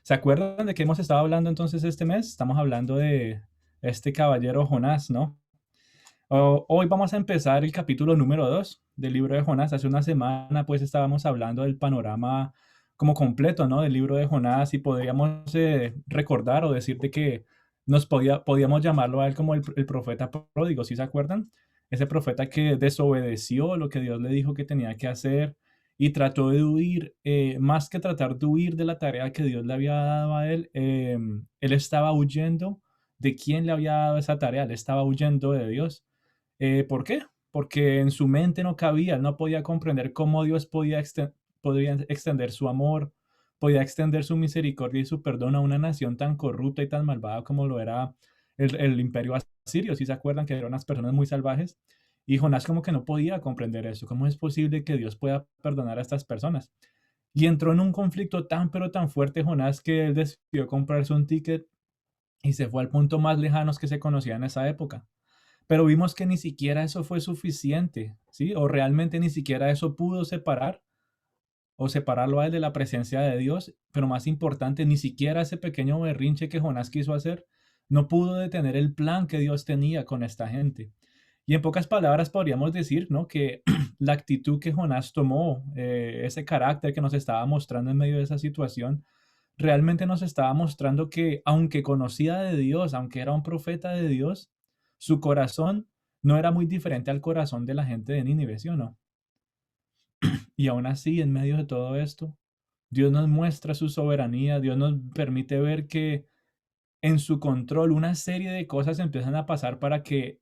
¿Se acuerdan de qué hemos estado hablando entonces este mes? Estamos hablando de este caballero Jonás, ¿no? Hoy vamos a empezar el capítulo número 2 del libro de Jonás. Hace una semana pues estábamos hablando del panorama como completo, ¿no? Del libro de Jonás y podríamos recordar o decir de que podíamos llamarlo a él como el profeta pródigo, ¿sí se acuerdan? Ese profeta que desobedeció lo que Dios le dijo que tenía que hacer y trató de huir, más que tratar de huir de la tarea que Dios le había dado a él, él estaba huyendo de quién le había dado esa tarea, él estaba huyendo de Dios. ¿Por qué? Porque en su mente no cabía, él no podía comprender cómo Dios podría extender su amor, podía extender su misericordia y su perdón a una nación tan corrupta y tan malvada como lo era el imperio asirio. Si se acuerdan que eran unas personas muy salvajes, y Jonás como que no podía comprender eso. ¿Cómo es posible que Dios pueda perdonar a estas personas? Y entró en un conflicto tan pero tan fuerte Jonás que él decidió comprarse un ticket y se fue al punto más lejano que se conocía en esa época. Pero vimos que ni siquiera eso fue suficiente, ¿sí? O realmente ni siquiera eso pudo separarlo a él de la presencia de Dios, pero más importante, ni siquiera ese pequeño berrinche que Jonás quiso hacer no pudo detener el plan que Dios tenía con esta gente. Y en pocas palabras podríamos decir, ¿no? Que la actitud que Jonás tomó, ese carácter que nos estaba mostrando en medio de esa situación, realmente nos estaba mostrando que aunque conocía de Dios, aunque era un profeta de Dios, su corazón no era muy diferente al corazón de la gente de Nínive, ¿sí o no? Y aún así, en medio de todo esto, Dios nos muestra su soberanía, Dios nos permite ver que en su control una serie de cosas empiezan a pasar para que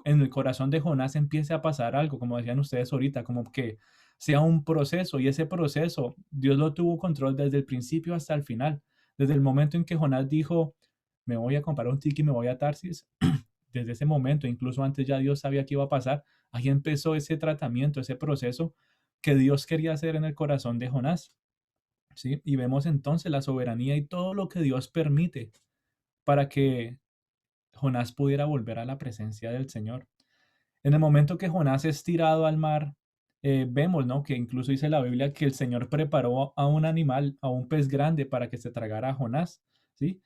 en el corazón de Jonás empiece a pasar algo, como decían ustedes ahorita, como que sea un proceso y ese proceso Dios lo tuvo control desde el principio hasta el final. Desde el momento en que Jonás dijo, me voy a comprar un ticket y me voy a Tarsis, desde ese momento, incluso antes ya Dios sabía que iba a pasar, ahí empezó ese tratamiento, ese proceso que Dios quería hacer en el corazón de Jonás, ¿sí? Y vemos entonces la soberanía y todo lo que Dios permite para que Jonás pudiera volver a la presencia del Señor. En el momento que Jonás es tirado al mar, vemos, ¿no? Que incluso dice la Biblia que el Señor preparó a un animal, a un pez grande para que se tragara a Jonás, ¿sí?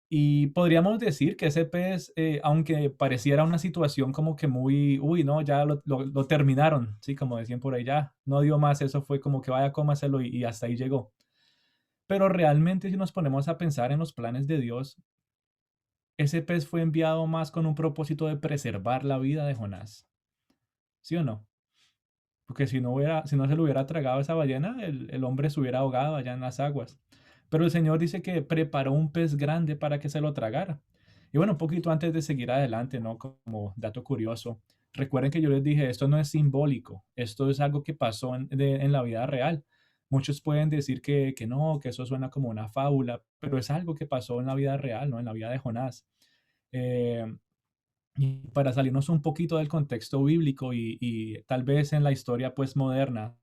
Y podríamos decir que ese pez, aunque pareciera una situación como que muy, uy, no, ya lo terminaron, ¿sí? Como decían por ahí, ya no dio más, eso fue como que vaya, cómaselo y hasta ahí llegó. Pero realmente si nos ponemos a pensar en los planes de Dios, ese pez fue enviado más con un propósito de preservar la vida de Jonás, ¿sí o no? Porque si no se lo hubiera tragado esa ballena, el hombre se hubiera ahogado allá en las aguas. Pero el Señor dice que preparó un pez grande para que se lo tragara. Y bueno, un poquito antes de seguir adelante, ¿no? Como dato curioso, recuerden que yo les dije, esto no es simbólico, esto es algo que pasó en la vida real. Muchos pueden decir que no, que eso suena como una fábula, pero es algo que pasó en la vida real, ¿no? En la vida de Jonás. Eh, y para salirnos un poquito del contexto bíblico y tal vez en la historia pues moderna,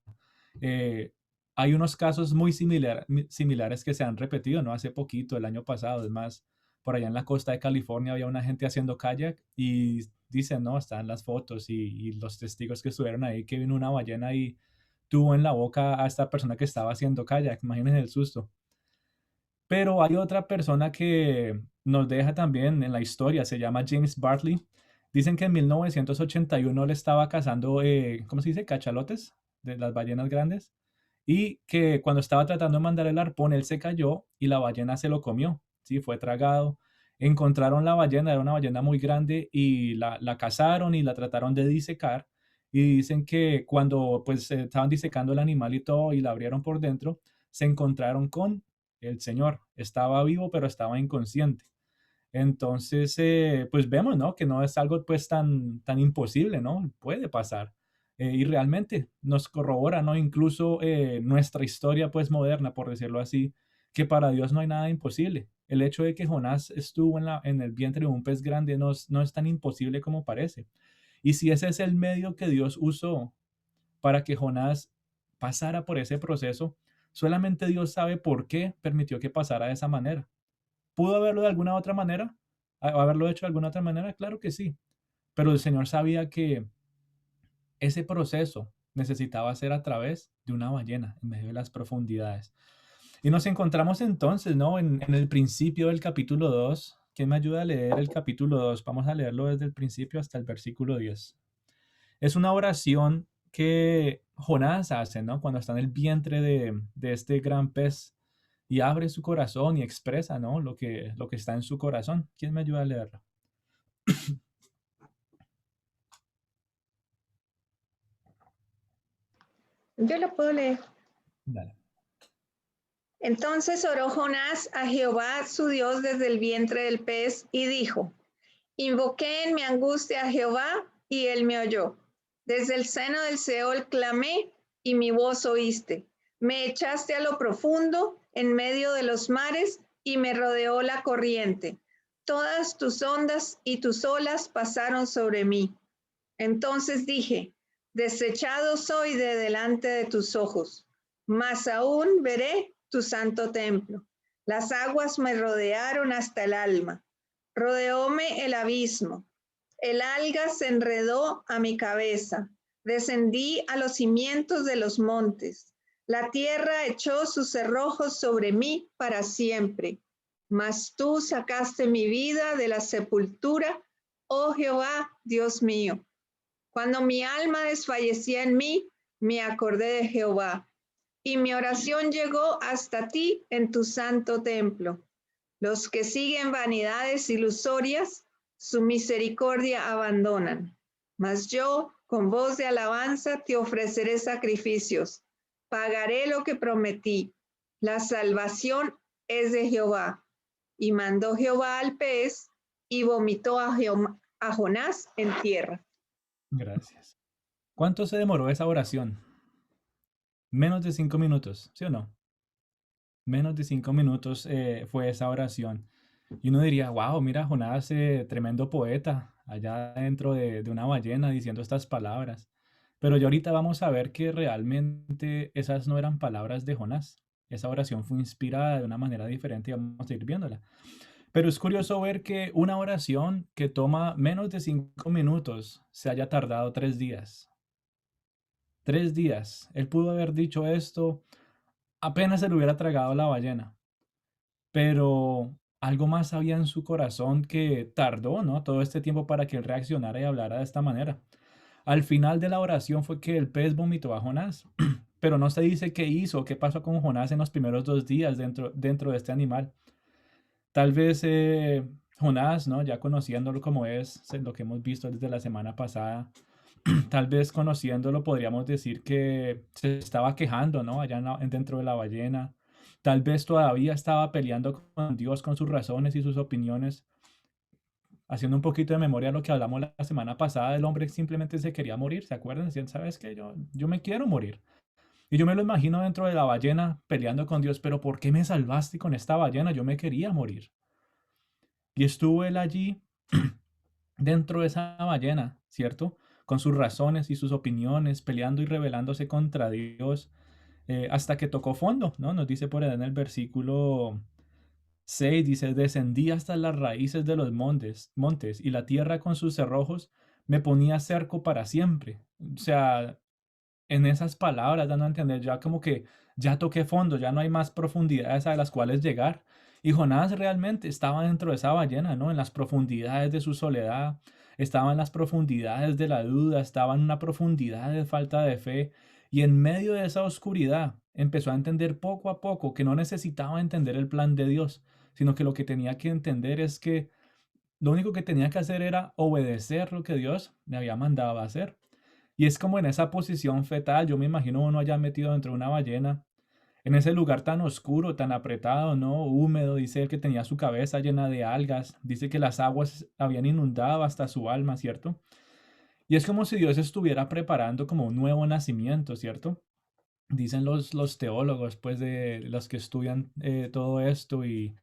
eh, hay unos casos muy similares que se han repetido, ¿no? Hace poquito, el año pasado, es más, por allá en la costa de California había una gente haciendo kayak y dicen, ¿no? Están las fotos y los testigos que estuvieron ahí que vino una ballena y tuvo en la boca a esta persona que estaba haciendo kayak, imagínense el susto. Pero hay otra persona que nos deja también en la historia, se llama James Bartley. Dicen que en 1981 le estaba cazando, ¿cómo se dice? Cachalotes de las ballenas grandes. Y que cuando estaba tratando de mandar el arpón, él se cayó y la ballena se lo comió. Sí, fue tragado. Encontraron la ballena, era una ballena muy grande y la cazaron y la trataron de disecar. Y dicen que cuando pues estaban disecando el animal y todo y la abrieron por dentro, se encontraron con el señor. Estaba vivo, pero estaba inconsciente. Entonces, pues vemos, ¿no? Que no es algo pues tan imposible, ¿no? Puede pasar. Y realmente nos corrobora, ¿no? Incluso nuestra historia pues moderna, por decirlo así, que para Dios no hay nada imposible. El hecho de que Jonás estuvo en el vientre de un pez grande no es tan imposible como parece. Y si ese es el medio que Dios usó para que Jonás pasara por ese proceso, solamente Dios sabe por qué permitió que pasara de esa manera. ¿Pudo haberlo de alguna otra manera? ¿Haberlo hecho de alguna otra manera? Claro que sí. Pero el Señor sabía que ese proceso necesitaba ser a través de una ballena en medio de las profundidades. Y nos encontramos entonces, ¿no? En el principio del capítulo 2. ¿Quién me ayuda a leer el capítulo 2? Vamos a leerlo desde el principio hasta el versículo 10. Es una oración que Jonás hace, ¿no? Cuando está en el vientre de este gran pez y abre su corazón y expresa, ¿no? Lo que está en su corazón. ¿Quién me ayuda a leerlo? Yo lo puedo leer. Dale. Entonces oró Jonás a Jehová su Dios desde el vientre del pez y dijo, invoqué en mi angustia a Jehová y él me oyó. Desde el seno del Seol clamé y mi voz oíste. Me echaste a lo profundo en medio de los mares y me rodeó la corriente. Todas tus ondas y tus olas pasaron sobre mí. Entonces dije, desechado soy de delante de tus ojos, mas aún veré tu santo templo. Las aguas me rodearon hasta el alma, rodeóme el abismo. El alga se enredó a mi cabeza, descendí a los cimientos de los montes. La tierra echó sus cerrojos sobre mí para siempre. Mas tú sacaste mi vida de la sepultura, oh Jehová, Dios mío. Cuando mi alma desfallecía en mí, me acordé de Jehová, y mi oración llegó hasta ti en tu santo templo. Los que siguen vanidades ilusorias, su misericordia abandonan. Mas yo, con voz de alabanza, te ofreceré sacrificios. Pagaré lo que prometí. La salvación es de Jehová. Y mandó Jehová al pez y vomitó a Jonás en tierra. Gracias. ¿Cuánto se demoró esa oración? Menos de 5 minutos, ¿sí o no? Menos de 5 minutos fue esa oración. Y uno diría, wow, mira, Jonás, tremendo poeta, allá dentro de una ballena diciendo estas palabras. Pero ya ahorita vamos a ver que realmente esas no eran palabras de Jonás. Esa oración fue inspirada de una manera diferente y vamos a ir viéndola. Pero es curioso ver que una oración que toma menos de 5 minutos se haya tardado 3 días. 3 días. Él pudo haber dicho esto apenas se lo hubiera tragado la ballena. Pero algo más había en su corazón que tardó, ¿no? Todo este tiempo para que él reaccionara y hablara de esta manera. Al final de la oración fue que el pez vomitó a Jonás, pero no se dice qué hizo, qué pasó con Jonás en los primeros 2 días dentro de este animal. Tal vez Jonás, ¿no? Ya conociéndolo como es, lo que hemos visto desde la semana pasada, tal vez conociéndolo podríamos decir que se estaba quejando, ¿no? Allá dentro de la ballena. Tal vez todavía estaba peleando con Dios, con sus razones y sus opiniones, haciendo un poquito de memoria a lo que hablamos la semana pasada del hombre que simplemente se quería morir, ¿se acuerdan? Decían, ¿sabes qué? Yo me quiero morir. Y yo me lo imagino dentro de la ballena peleando con Dios, pero ¿por qué me salvaste con esta ballena? Yo me quería morir. Y estuvo él allí dentro de esa ballena, ¿cierto? Con sus razones y sus opiniones, peleando y rebelándose contra Dios, hasta que tocó fondo, ¿no? Nos dice por ahí en el versículo 6, dice, descendí hasta las raíces de los montes y la tierra con sus cerrojos me ponía cerco para siempre. O sea, en esas palabras, dando a entender ya como que ya toqué fondo, ya no hay más profundidades a las cuales llegar. Y Jonás realmente estaba dentro de esa ballena, ¿no? En las profundidades de su soledad, estaba en las profundidades de la duda, estaba en una profundidad de falta de fe. Y en medio de esa oscuridad empezó a entender poco a poco que no necesitaba entender el plan de Dios, sino que lo que tenía que entender es que lo único que tenía que hacer era obedecer lo que Dios me había mandado a hacer. Y es como en esa posición fetal, yo me imagino uno allá metido dentro de una ballena, en ese lugar tan oscuro, tan apretado, ¿no? Húmedo, dice él que tenía su cabeza llena de algas, dice que las aguas habían inundado hasta su alma, ¿cierto? Y es como si Dios estuviera preparando como un nuevo nacimiento, ¿cierto? Dicen los teólogos, pues, de los que estudian todo esto y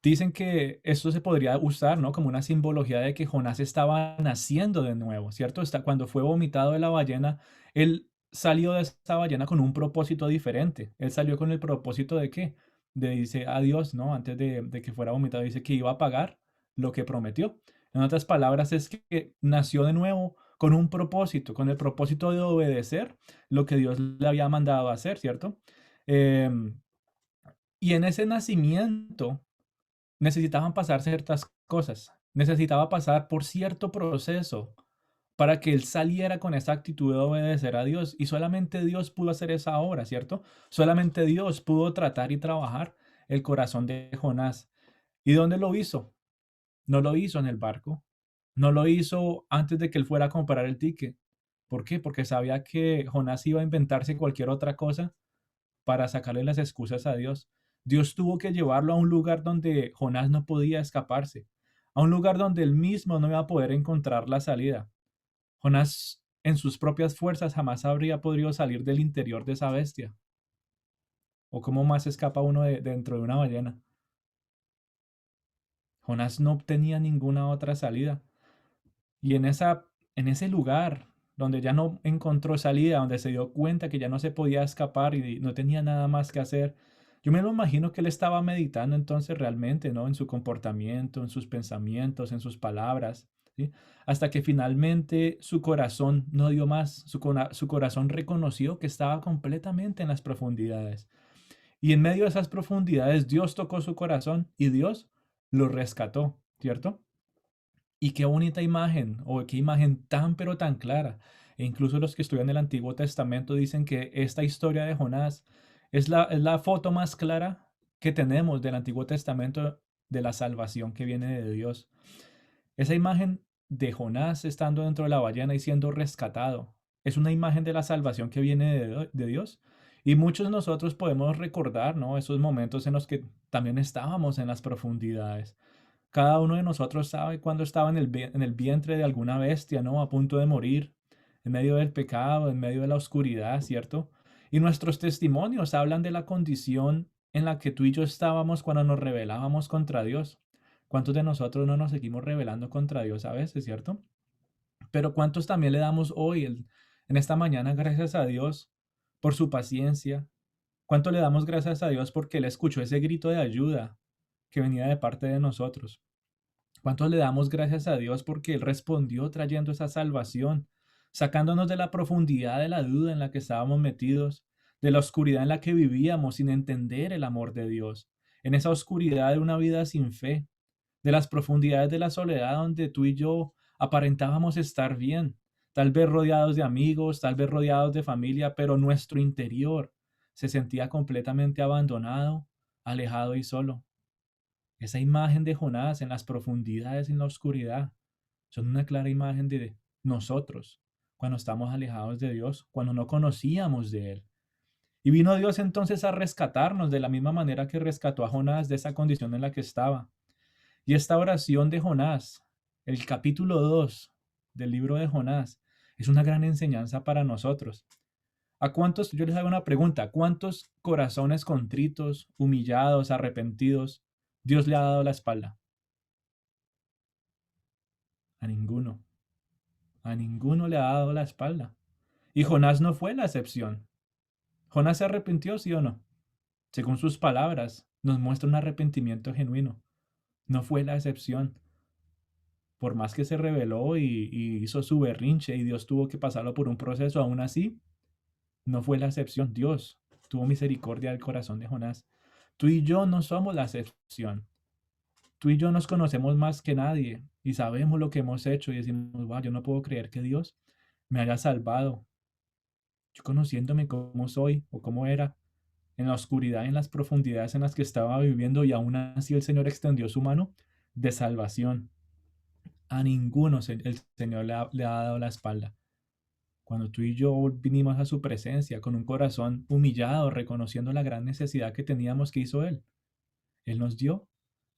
dicen que esto se podría usar, ¿no? Como una simbología de que Jonás estaba naciendo de nuevo, ¿cierto? Cuando fue vomitado de la ballena, él salió de esta ballena con un propósito diferente. Él salió con el propósito de qué? De dice a Dios, ¿no? Antes de que fuera vomitado, dice que iba a pagar lo que prometió. En otras palabras, es que nació de nuevo con un propósito, con el propósito de obedecer lo que Dios le había mandado a hacer, ¿cierto? Em, Y en ese nacimiento necesitaban pasar ciertas cosas, necesitaba pasar por cierto proceso para que él saliera con esa actitud de obedecer a Dios. Y solamente Dios pudo hacer esa obra, ¿cierto? Solamente Dios pudo tratar y trabajar el corazón de Jonás. ¿Y dónde lo hizo? No lo hizo en el barco, no lo hizo antes de que él fuera a comprar el ticket. ¿Por qué? Porque sabía que Jonás iba a inventarse cualquier otra cosa para sacarle las excusas a Dios. Dios tuvo que llevarlo a un lugar donde Jonás no podía escaparse, a un lugar donde él mismo no iba a poder encontrar la salida. Jonás en sus propias fuerzas jamás habría podido salir del interior de esa bestia. ¿O cómo más escapa uno dentro de una ballena? Jonás no tenía ninguna otra salida. Y en ese lugar donde ya no encontró salida, donde se dio cuenta que ya no se podía escapar y no tenía nada más que hacer, yo me lo imagino que él estaba meditando entonces realmente, ¿no? En su comportamiento, en sus pensamientos, en sus palabras, ¿sí? Hasta que finalmente su corazón no dio más, su corazón reconoció que estaba completamente en las profundidades. Y en medio de esas profundidades Dios tocó su corazón y Dios lo rescató, ¿cierto? Y qué bonita imagen, o qué imagen tan pero tan clara. E incluso los que estudian el Antiguo Testamento dicen que esta historia de Jonás es la foto más clara que tenemos del Antiguo Testamento de la salvación que viene de Dios. Esa imagen de Jonás estando dentro de la ballena y siendo rescatado es una imagen de la salvación que viene de Dios. Y muchos de nosotros podemos recordar, ¿no? Esos momentos en los que también estábamos en las profundidades. Cada uno de nosotros sabe cuándo estaba en el vientre de alguna bestia, ¿no? A punto de morir, en medio del pecado, en medio de la oscuridad, ¿cierto? Y nuestros testimonios hablan de la condición en la que tú y yo estábamos cuando nos rebelábamos contra Dios. ¿Cuántos de nosotros no nos seguimos rebelando contra Dios a veces, cierto? Pero ¿cuántos también le damos hoy, en esta mañana, gracias a Dios por su paciencia? ¿Cuánto le damos gracias a Dios porque Él escuchó ese grito de ayuda que venía de parte de nosotros? ¿Cuántos le damos gracias a Dios porque Él respondió trayendo esa salvación, sacándonos de la profundidad de la duda en la que estábamos metidos, de la oscuridad en la que vivíamos sin entender el amor de Dios, en esa oscuridad de una vida sin fe, de las profundidades de la soledad donde tú y yo aparentábamos estar bien, tal vez rodeados de amigos, tal vez rodeados de familia, pero nuestro interior se sentía completamente abandonado, alejado y solo. Esa imagen de Jonás en las profundidades, en la oscuridad, son una clara imagen de nosotros cuando estamos alejados de Dios, cuando no conocíamos de Él. Y vino Dios entonces a rescatarnos de la misma manera que rescató a Jonás de esa condición en la que estaba. Y esta oración de Jonás, el capítulo 2 del libro de Jonás, es una gran enseñanza para nosotros. ¿A cuántos, yo les hago una pregunta, cuántos corazones contritos, humillados, arrepentidos, Dios le ha dado la espalda? A ninguno. A ninguno le ha dado la espalda. Y Jonás no fue la excepción. Jonás se arrepintió, sí o no. Según sus palabras, nos muestra un arrepentimiento genuino. No fue la excepción. Por más que se rebeló y hizo su berrinche y Dios tuvo que pasarlo por un proceso, aún así, no fue la excepción. Dios tuvo misericordia del corazón de Jonás. Tú y yo no somos la excepción. Tú y yo nos conocemos más que nadie y sabemos lo que hemos hecho y decimos, wow, yo no puedo creer que Dios me haya salvado. Yo conociéndome como soy o como era, en la oscuridad, en las profundidades en las que estaba viviendo y aún así el Señor extendió su mano de salvación. A ninguno el Señor le ha dado la espalda. Cuando tú y yo vinimos a su presencia con un corazón humillado, reconociendo la gran necesidad que teníamos, ¿qué hizo Él? Él nos dio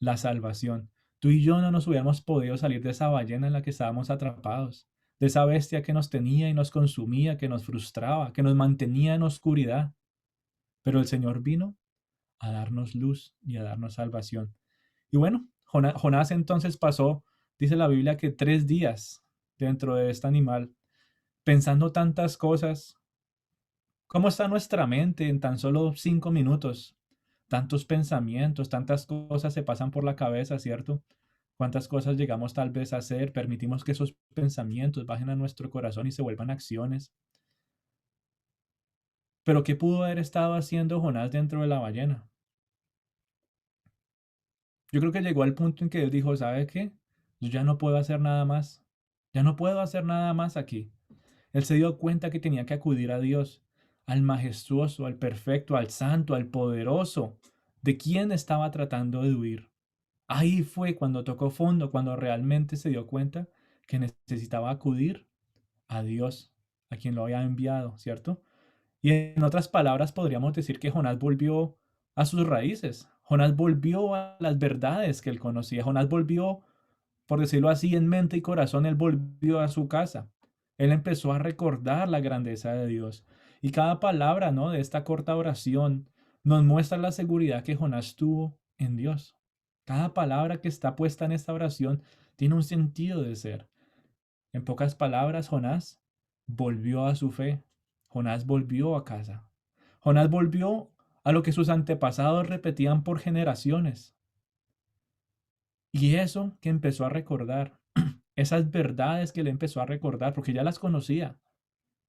la salvación. Tú y yo no nos hubiéramos podido salir de esa ballena en la que estábamos atrapados, de esa bestia que nos tenía y nos consumía, que nos frustraba, que nos mantenía en oscuridad. Pero el Señor vino a darnos luz y a darnos salvación. Y bueno, Jonás entonces pasó, dice la Biblia, que 3 días dentro de este animal, pensando tantas cosas. ¿Cómo está nuestra mente en tan solo 5 minutos? Tantos pensamientos, tantas cosas se pasan por la cabeza, ¿cierto? Cuántas cosas llegamos tal vez a hacer, permitimos que esos pensamientos bajen a nuestro corazón y se vuelvan acciones. Pero ¿qué pudo haber estado haciendo Jonás dentro de la ballena? Yo creo que llegó al punto en que él dijo, ¿sabe qué? Yo ya no puedo hacer nada más. Ya no puedo hacer nada más aquí. Él se dio cuenta que tenía que acudir a Dios, al majestuoso, al perfecto, al santo, al poderoso, de quien estaba tratando de huir. Ahí fue cuando tocó fondo, cuando realmente se dio cuenta que necesitaba acudir a Dios, a quien lo había enviado, ¿cierto? Y en otras palabras, podríamos decir que Jonás volvió a sus raíces. Jonás volvió a las verdades que él conocía. Jonás volvió, por decirlo así, en mente y corazón, él volvió a su casa. Él empezó a recordar la grandeza de Dios. Y cada palabra, ¿no?, de esta corta oración nos muestra la seguridad que Jonás tuvo en Dios. Cada palabra que está puesta en esta oración tiene un sentido de ser. En pocas palabras, Jonás volvió a su fe. Jonás volvió a casa. Jonás volvió a lo que sus antepasados repetían por generaciones. Y eso que empezó a recordar, esas verdades que le empezó a recordar, porque ya las conocía,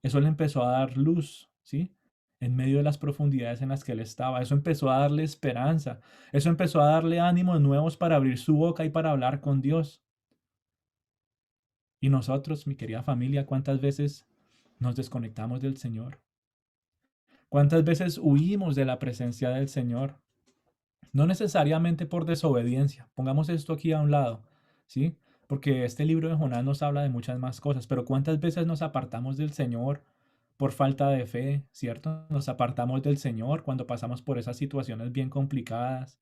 eso le empezó a dar luz, ¿sí? En medio de las profundidades en las que él estaba. Eso empezó a darle esperanza. Eso empezó a darle ánimos nuevos para abrir su boca y para hablar con Dios. Y nosotros, mi querida familia, ¿cuántas veces nos desconectamos del Señor? ¿Cuántas veces huimos de la presencia del Señor? No necesariamente por desobediencia. Pongamos esto aquí a un lado, ¿sí? Porque este libro de Jonás nos habla de muchas más cosas, pero ¿cuántas veces nos apartamos del Señor por falta de fe, ¿cierto? Nos apartamos del Señor cuando pasamos por esas situaciones bien complicadas.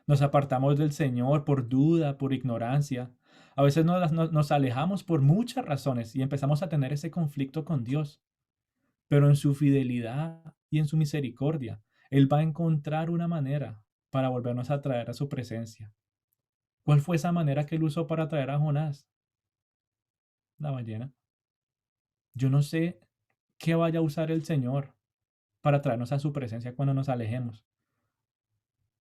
Nos apartamos del Señor por duda, por ignorancia. A veces nos alejamos por muchas razones y empezamos a tener ese conflicto con Dios. Pero en su fidelidad y en su misericordia, Él va a encontrar una manera para volvernos a traer a su presencia. ¿Cuál fue esa manera que Él usó para traer a Jonás? La ballena. Yo no sé qué vaya a usar el Señor para traernos a su presencia cuando nos alejemos.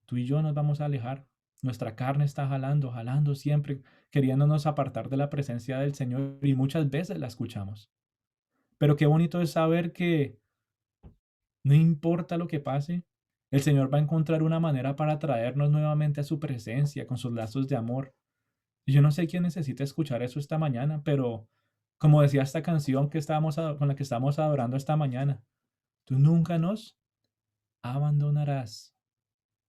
Tú y yo nos vamos a alejar. Nuestra carne está jalando, jalando siempre, queriéndonos apartar de la presencia del Señor y muchas veces la escuchamos. Pero qué bonito es saber que no importa lo que pase, el Señor va a encontrar una manera para traernos nuevamente a su presencia con sus lazos de amor. Y yo no sé quién necesita escuchar eso esta mañana, pero como decía esta canción que con la que estamos adorando esta mañana, tú nunca nos abandonarás.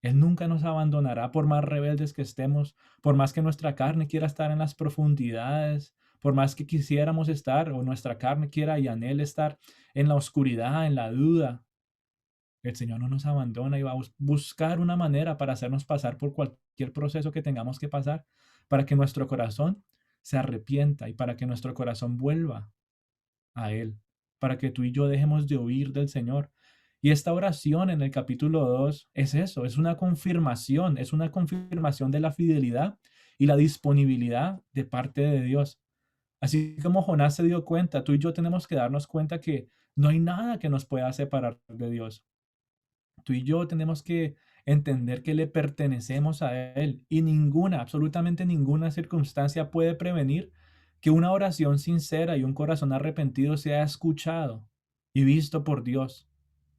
Él nunca nos abandonará por más rebeldes que estemos, por más que nuestra carne quiera estar en las profundidades, por más que quisiéramos estar o nuestra carne quiera y anhele estar en la oscuridad, en la duda. El Señor no nos abandona y va a buscar una manera para hacernos pasar por cualquier proceso que tengamos que pasar, para que nuestro corazón se arrepienta y para que nuestro corazón vuelva a Él, para que tú y yo dejemos de huir del Señor. Y esta oración en el capítulo 2 es eso, es una confirmación de la fidelidad y la disponibilidad de parte de Dios. Así como Jonás se dio cuenta, tú y yo tenemos que darnos cuenta que no hay nada que nos pueda separar de Dios. Tú y yo tenemos que entender que le pertenecemos a Él y ninguna, absolutamente ninguna circunstancia puede prevenir que una oración sincera y un corazón arrepentido sea escuchado y visto por Dios.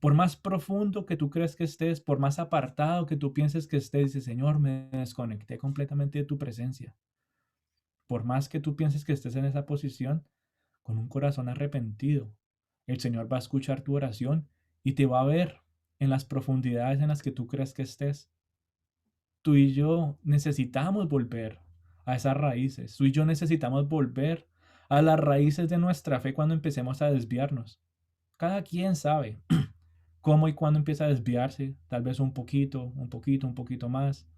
Por más profundo que tú creas que estés, por más apartado que tú pienses que estés, dice, Señor, me desconecté completamente de tu presencia. Por más que tú pienses que estés en esa posición, con un corazón arrepentido, el Señor va a escuchar tu oración y te va a ver en las profundidades en las que tú crees que estés. Tú y yo necesitamos volver a esas raíces. Tú y yo necesitamos volver a las raíces de nuestra fe cuando empecemos a desviarnos. Cada quien sabe cómo y cuándo empieza a desviarse, tal vez un poquito, un poquito más.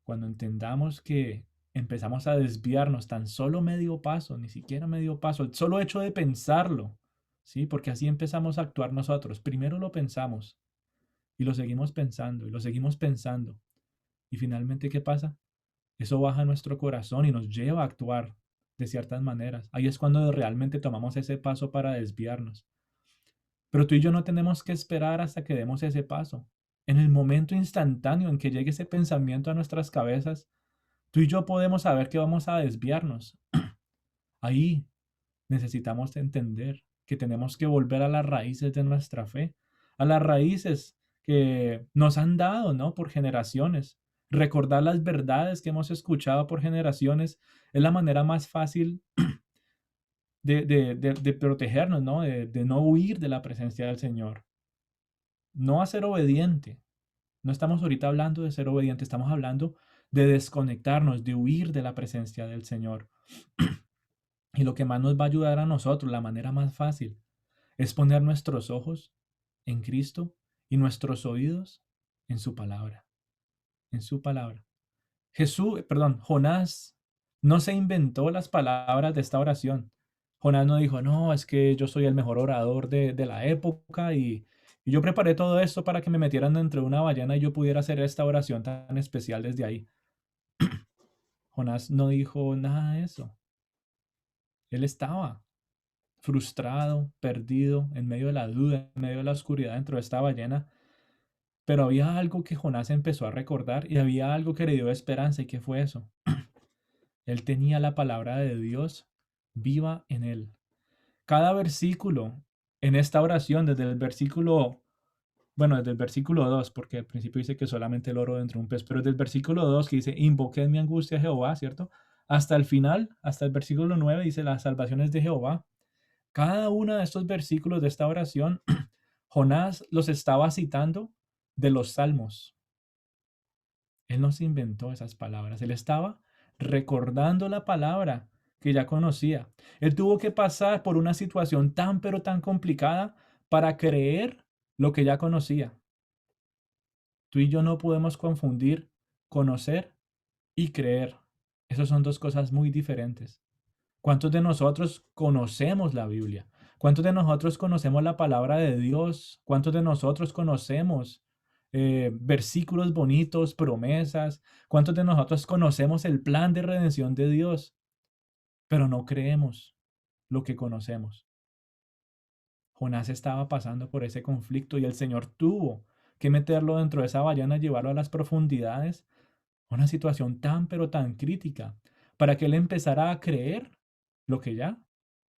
Cuando entendamos que empezamos a desviarnos tan solo medio paso, ni siquiera medio paso, el solo hecho de pensarlo, ¿sí? Porque así empezamos a actuar nosotros. Primero lo pensamos y lo seguimos pensando y lo seguimos pensando. Y finalmente, ¿qué pasa? Eso baja nuestro corazón y nos lleva a actuar de ciertas maneras. Ahí es cuando realmente tomamos ese paso para desviarnos. Pero tú y yo no tenemos que esperar hasta que demos ese paso. En el momento instantáneo en que llegue ese pensamiento a nuestras cabezas, tú y yo podemos saber que vamos a desviarnos. Ahí necesitamos entender que tenemos que volver a las raíces de nuestra fe, a las raíces que nos han dado, ¿no? Por generaciones, Recordar las verdades que hemos escuchado por generaciones es la manera más fácil de protegernos, ¿no? De no huir de la presencia del Señor. No a ser obediente. No estamos ahorita hablando de ser obediente, estamos hablando de desconectarnos, de huir de la presencia del Señor. Y lo que más nos va a ayudar a nosotros, la manera más fácil, es poner nuestros ojos en Cristo y nuestros oídos en su palabra, en su palabra. Jonás no se inventó las palabras de esta oración. Jonás no dijo, no, es que yo soy el mejor orador de la época y yo preparé todo esto para que me metieran dentro de una ballena y yo pudiera hacer esta oración tan especial desde ahí. Jonás no dijo nada de eso. Él estaba frustrado, perdido, en medio de la duda, en medio de la oscuridad dentro de esta ballena. Pero había algo que Jonás empezó a recordar y había algo que le dio esperanza. ¿Y qué fue eso? Él tenía la palabra de Dios viva en él. Cada versículo en esta oración, desde el versículo 2, porque al principio dice que solamente el oro dentro de un pez, pero desde el versículo 2 que dice, invoqué en mi angustia a Jehová, ¿cierto? Hasta el final, hasta el versículo 9 dice, las salvaciones de Jehová. Cada uno de estos versículos de esta oración, Jonás los estaba citando de los salmos. Él no se inventó esas palabras, él estaba recordando la palabra que ya conocía. Él tuvo que pasar por una situación tan pero tan complicada para creer lo que ya conocía. Tú y yo no podemos confundir conocer y creer. Esas son dos cosas muy diferentes. ¿Cuántos de nosotros conocemos la Biblia? ¿Cuántos de nosotros conocemos la palabra de Dios? ¿Cuántos de nosotros conocemos versículos bonitos, promesas? ¿Cuántos de nosotros conocemos el plan de redención de Dios? Pero no creemos lo que conocemos. Jonás estaba pasando por ese conflicto y el Señor tuvo que meterlo dentro de esa ballena, llevarlo a las profundidades, una situación tan pero tan crítica, para que él empezara a creer lo que ya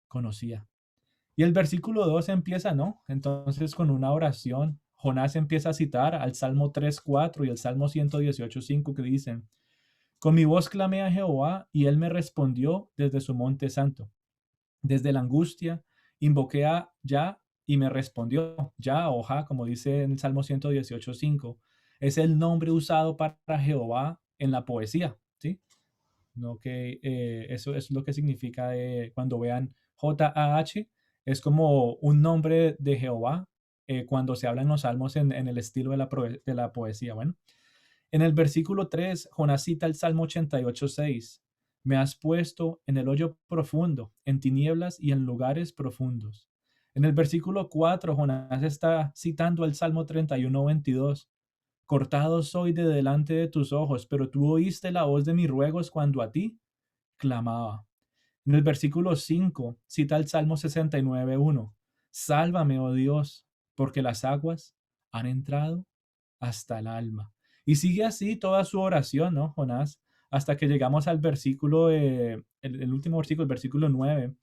conocía. Y el versículo 2 empieza, ¿no? Entonces con una oración, Jonás empieza a citar al Salmo 3:4 y el Salmo 118:5 que dicen, con mi voz clamé a Jehová y él me respondió desde su monte santo. Desde la angustia invoqué a Yah y me respondió. Yah o Ja, como dice en el Salmo 118:5, es el nombre usado para Jehová en la poesía, ¿sí? No que eso es lo que significa cuando vean J-A-H, es como un nombre de Jehová cuando se habla en los salmos en el estilo de la poesía. Bueno, en el versículo 3, Jonás cita el Salmo 88:6. Me has puesto en el hoyo profundo, en tinieblas y en lugares profundos. En el versículo 4, Jonás está citando el Salmo 31:22. Cortado soy de delante de tus ojos, pero tú oíste la voz de mis ruegos cuando a ti clamaba. En el versículo 5 cita el Salmo 69:1. Sálvame, oh Dios, porque las aguas han entrado hasta el alma. Y sigue así toda su oración, ¿no, Jonás? Hasta que llegamos al versículo, el último versículo, el versículo 9,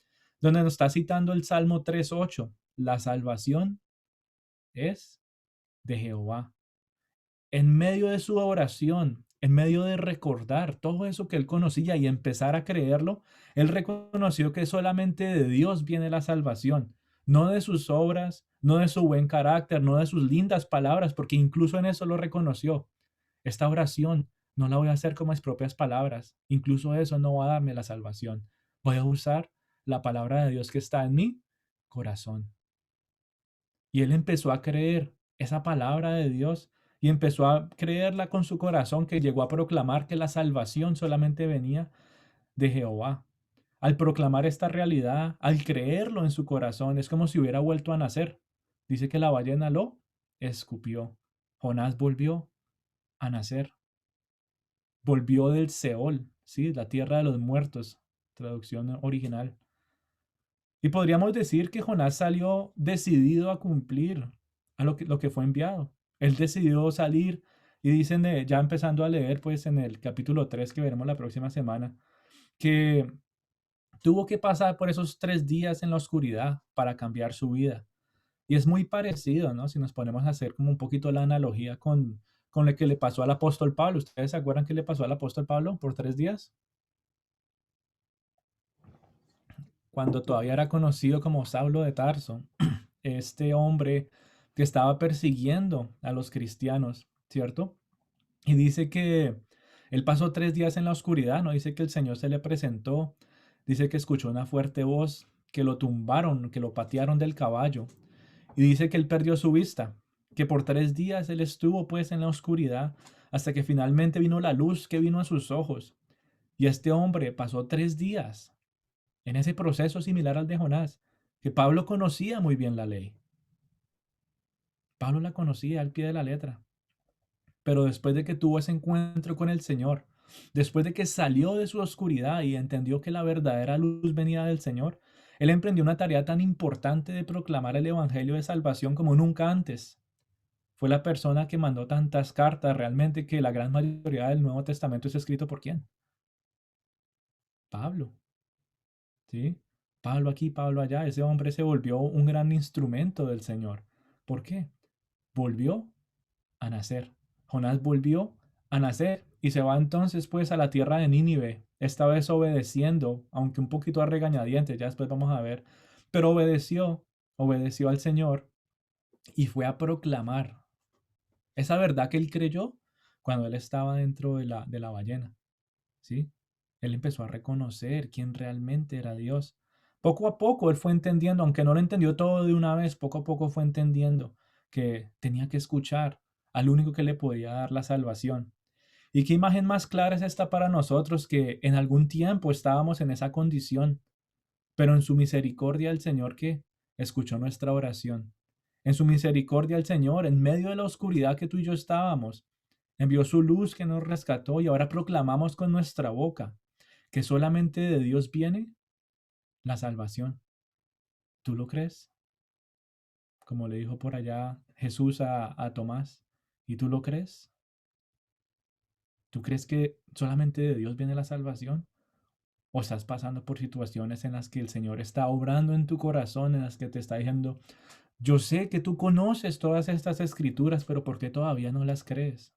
donde nos está citando el Salmo 3:8. La salvación es de Jehová. En medio de su oración, en medio de recordar todo eso que él conocía y empezar a creerlo, él reconoció que solamente de Dios viene la salvación, no de sus obras, no de su buen carácter, no de sus lindas palabras, porque incluso en eso lo reconoció. Esta oración no la voy a hacer con mis propias palabras, incluso eso no va a darme la salvación. Voy a usar la palabra de Dios que está en mi corazón. Y él empezó a creer esa palabra de Dios y empezó a creerla con su corazón, que llegó a proclamar que la salvación solamente venía de Jehová. Al proclamar esta realidad, al creerlo en su corazón, es como si hubiera vuelto a nacer. Dice que la ballena lo escupió. Jonás volvió a nacer. Volvió del Seol, ¿sí? La tierra de los muertos, traducción original. Y podríamos decir que Jonás salió decidido a cumplir a lo que fue enviado. Él decidió salir y dicen, ya empezando a leer, pues en el capítulo 3 que veremos la próxima semana, que tuvo que pasar por esos 3 días en la oscuridad para cambiar su vida. Y es muy parecido, ¿no? Si nos ponemos a hacer como un poquito la analogía con lo que le pasó al apóstol Pablo. ¿Ustedes se acuerdan qué le pasó al apóstol Pablo por 3 días? Cuando todavía era conocido como Saulo de Tarso, este hombre que estaba persiguiendo a los cristianos, ¿cierto? Y dice que él pasó 3 días en la oscuridad, ¿no? Dice que el Señor se le presentó, dice que escuchó una fuerte voz, que lo tumbaron, que lo patearon del caballo. Y dice que él perdió su vista, que por 3 días él estuvo pues en la oscuridad, hasta que finalmente vino la luz que vino a sus ojos. Y este hombre pasó 3 días en ese proceso similar al de Jonás, que Pablo conocía muy bien la ley. Pablo la conocía al pie de la letra. Pero después de que tuvo ese encuentro con el Señor, después de que salió de su oscuridad y entendió que la verdadera luz venía del Señor, él emprendió una tarea tan importante de proclamar el Evangelio de salvación como nunca antes. Fue la persona que mandó tantas cartas, realmente que la gran mayoría del Nuevo Testamento es escrito por quién? Pablo, ¿sí? Pablo aquí, Pablo allá, ese hombre se volvió un gran instrumento del Señor. ¿Por qué? Volvió a nacer. Jonás volvió a nacer y se va entonces pues a la tierra de Nínive, esta vez obedeciendo, aunque un poquito a regañadientes, ya después vamos a ver, pero obedeció al Señor y fue a proclamar esa verdad que él creyó cuando él estaba dentro de la ballena, ¿sí? Él empezó a reconocer quién realmente era Dios. Poco a poco él fue entendiendo, aunque no lo entendió todo de una vez, poco a poco fue entendiendo que tenía que escuchar al único que le podía dar la salvación. ¿Y qué imagen más clara es esta para nosotros que en algún tiempo estábamos en esa condición, pero en su misericordia el Señor que escuchó nuestra oración? En su misericordia el Señor, en medio de la oscuridad que tú y yo estábamos, envió su luz que nos rescató y ahora proclamamos con nuestra boca que solamente de Dios viene la salvación. ¿Tú lo crees? Como le dijo por allá Jesús a Tomás. ¿Y tú lo crees? ¿Tú crees que solamente de Dios viene la salvación? ¿O estás pasando por situaciones en las que el Señor está obrando en tu corazón, en las que te está diciendo, yo sé que tú conoces todas estas escrituras, pero ¿por qué todavía no las crees?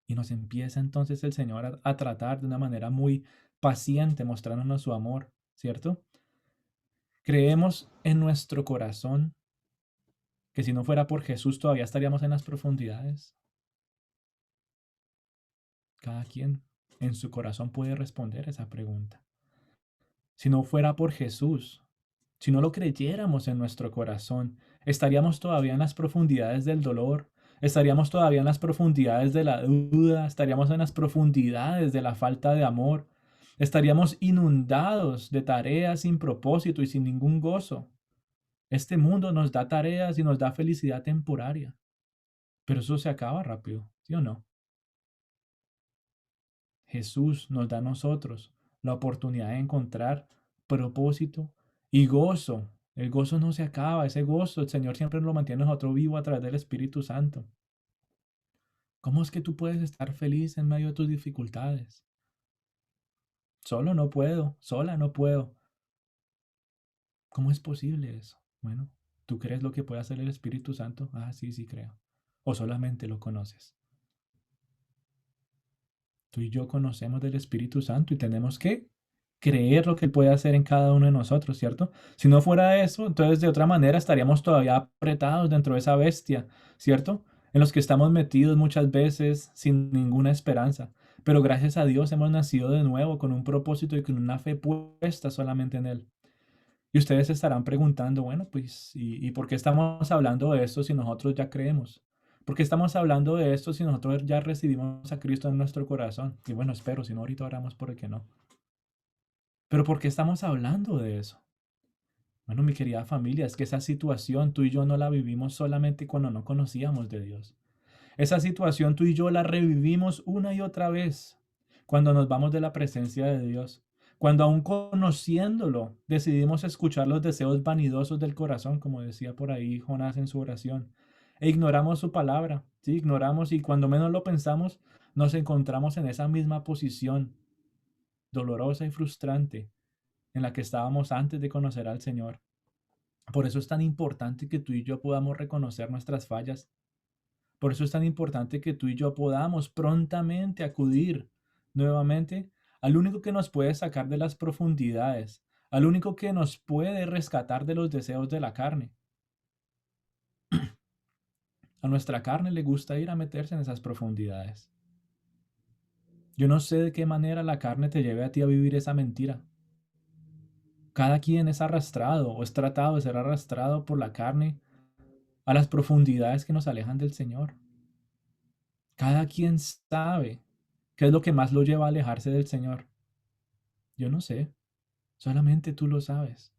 Y nos empieza entonces el Señor a tratar de una manera muy paciente, mostrándonos su amor, ¿cierto? Creemos en nuestro corazón que si no fuera por Jesús todavía estaríamos en las profundidades. Cada quien en su corazón puede responder esa pregunta. Si no fuera por Jesús, si no lo creyéramos en nuestro corazón, estaríamos todavía en las profundidades del dolor, estaríamos todavía en las profundidades de la duda, estaríamos en las profundidades de la falta de amor, estaríamos inundados de tareas sin propósito y sin ningún gozo. Este mundo nos da tareas y nos da felicidad temporaria, pero eso se acaba rápido, ¿sí o no? Jesús nos da a nosotros la oportunidad de encontrar propósito y gozo. El gozo no se acaba, ese gozo el Señor siempre lo mantiene a nosotros vivo a través del Espíritu Santo. ¿Cómo es que tú puedes estar feliz en medio de tus dificultades? Solo no puedo, sola no puedo. ¿Cómo es posible eso? Bueno, ¿tú crees lo que puede hacer el Espíritu Santo? Ah, sí, sí creo. ¿O solamente lo conoces? Tú y yo conocemos del Espíritu Santo y tenemos que creer lo que Él puede hacer en cada uno de nosotros, ¿cierto? Si no fuera eso, entonces de otra manera estaríamos todavía apretados dentro de esa bestia, ¿cierto? En los que estamos metidos muchas veces sin ninguna esperanza. Pero gracias a Dios hemos nacido de nuevo con un propósito y con una fe puesta solamente en Él. Y ustedes se estarán preguntando, bueno, pues, ¿y por qué estamos hablando de esto si nosotros ya creemos? ¿Por qué estamos hablando de esto si nosotros ya recibimos a Cristo en nuestro corazón? Y bueno, espero, si no, ahorita oramos por el que no. Pero ¿por qué estamos hablando de eso? Bueno, mi querida familia, es que esa situación tú y yo no la vivimos solamente cuando no conocíamos de Dios. Esa situación tú y yo la revivimos una y otra vez cuando nos vamos de la presencia de Dios. Cuando aún conociéndolo decidimos escuchar los deseos vanidosos del corazón, como decía por ahí Jonás en su oración, e ignoramos su palabra, ¿sí? Ignoramos y cuando menos lo pensamos nos encontramos en esa misma posición dolorosa y frustrante en la que estábamos antes de conocer al Señor. Por eso es tan importante que tú y yo podamos reconocer nuestras fallas, Por eso es tan importante que tú y yo podamos prontamente acudir nuevamente al único que nos puede sacar de las profundidades, al único que nos puede rescatar de los deseos de la carne. A nuestra carne le gusta ir a meterse en esas profundidades. Yo no sé de qué manera la carne te lleve a ti a vivir esa mentira. Cada quien es arrastrado o es tratado de ser arrastrado por la carne a las profundidades que nos alejan del Señor. Cada quien sabe qué es lo que más lo lleva a alejarse del Señor. Yo no sé, solamente tú lo sabes.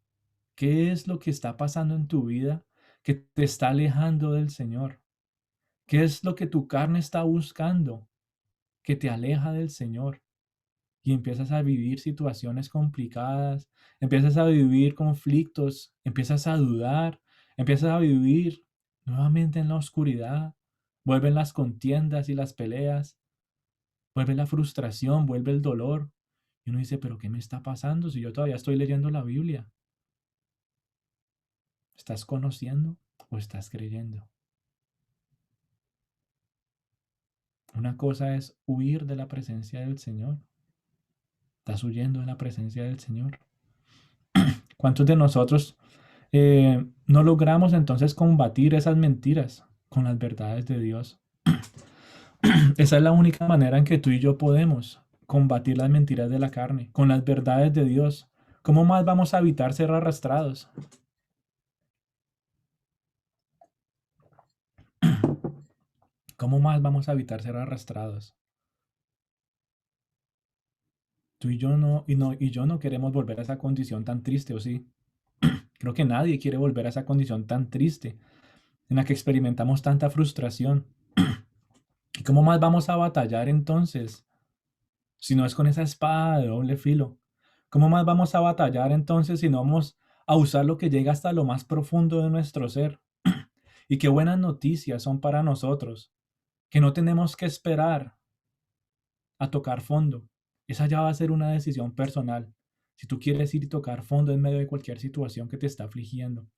¿Qué es lo que está pasando en tu vida que te está alejando del Señor? ¿Qué es lo que tu carne está buscando que te aleja del Señor? Y empiezas a vivir situaciones complicadas, empiezas a vivir conflictos, empiezas a dudar, empiezas a vivir nuevamente en la oscuridad, vuelven las contiendas y las peleas, vuelve la frustración, vuelve el dolor. Y uno dice, pero ¿qué me está pasando si yo todavía estoy leyendo la Biblia? ¿Estás conociendo o estás creyendo? Una cosa es huir de la presencia del Señor. ¿Estás huyendo de la presencia del Señor? ¿Cuántos de nosotros no logramos entonces combatir esas mentiras con las verdades de Dios? Esa es la única manera en que tú y yo podemos combatir las mentiras de la carne, con las verdades de Dios. ¿Cómo más vamos a evitar ser arrastrados? ¿Cómo más vamos a evitar ser arrastrados? Tú y yo no queremos volver a esa condición tan triste, ¿o sí? Creo que nadie quiere volver a esa condición tan triste en la que experimentamos tanta frustración. ¿Y cómo más vamos a batallar entonces si no es con esa espada de doble filo? ¿Cómo más vamos a batallar entonces si no vamos a usar lo que llega hasta lo más profundo de nuestro ser? Y qué buenas noticias son para nosotros, que no tenemos que esperar a tocar fondo. Esa ya va a ser una decisión personal. Si tú quieres ir y tocar fondo en medio de cualquier situación que te está afligiendo.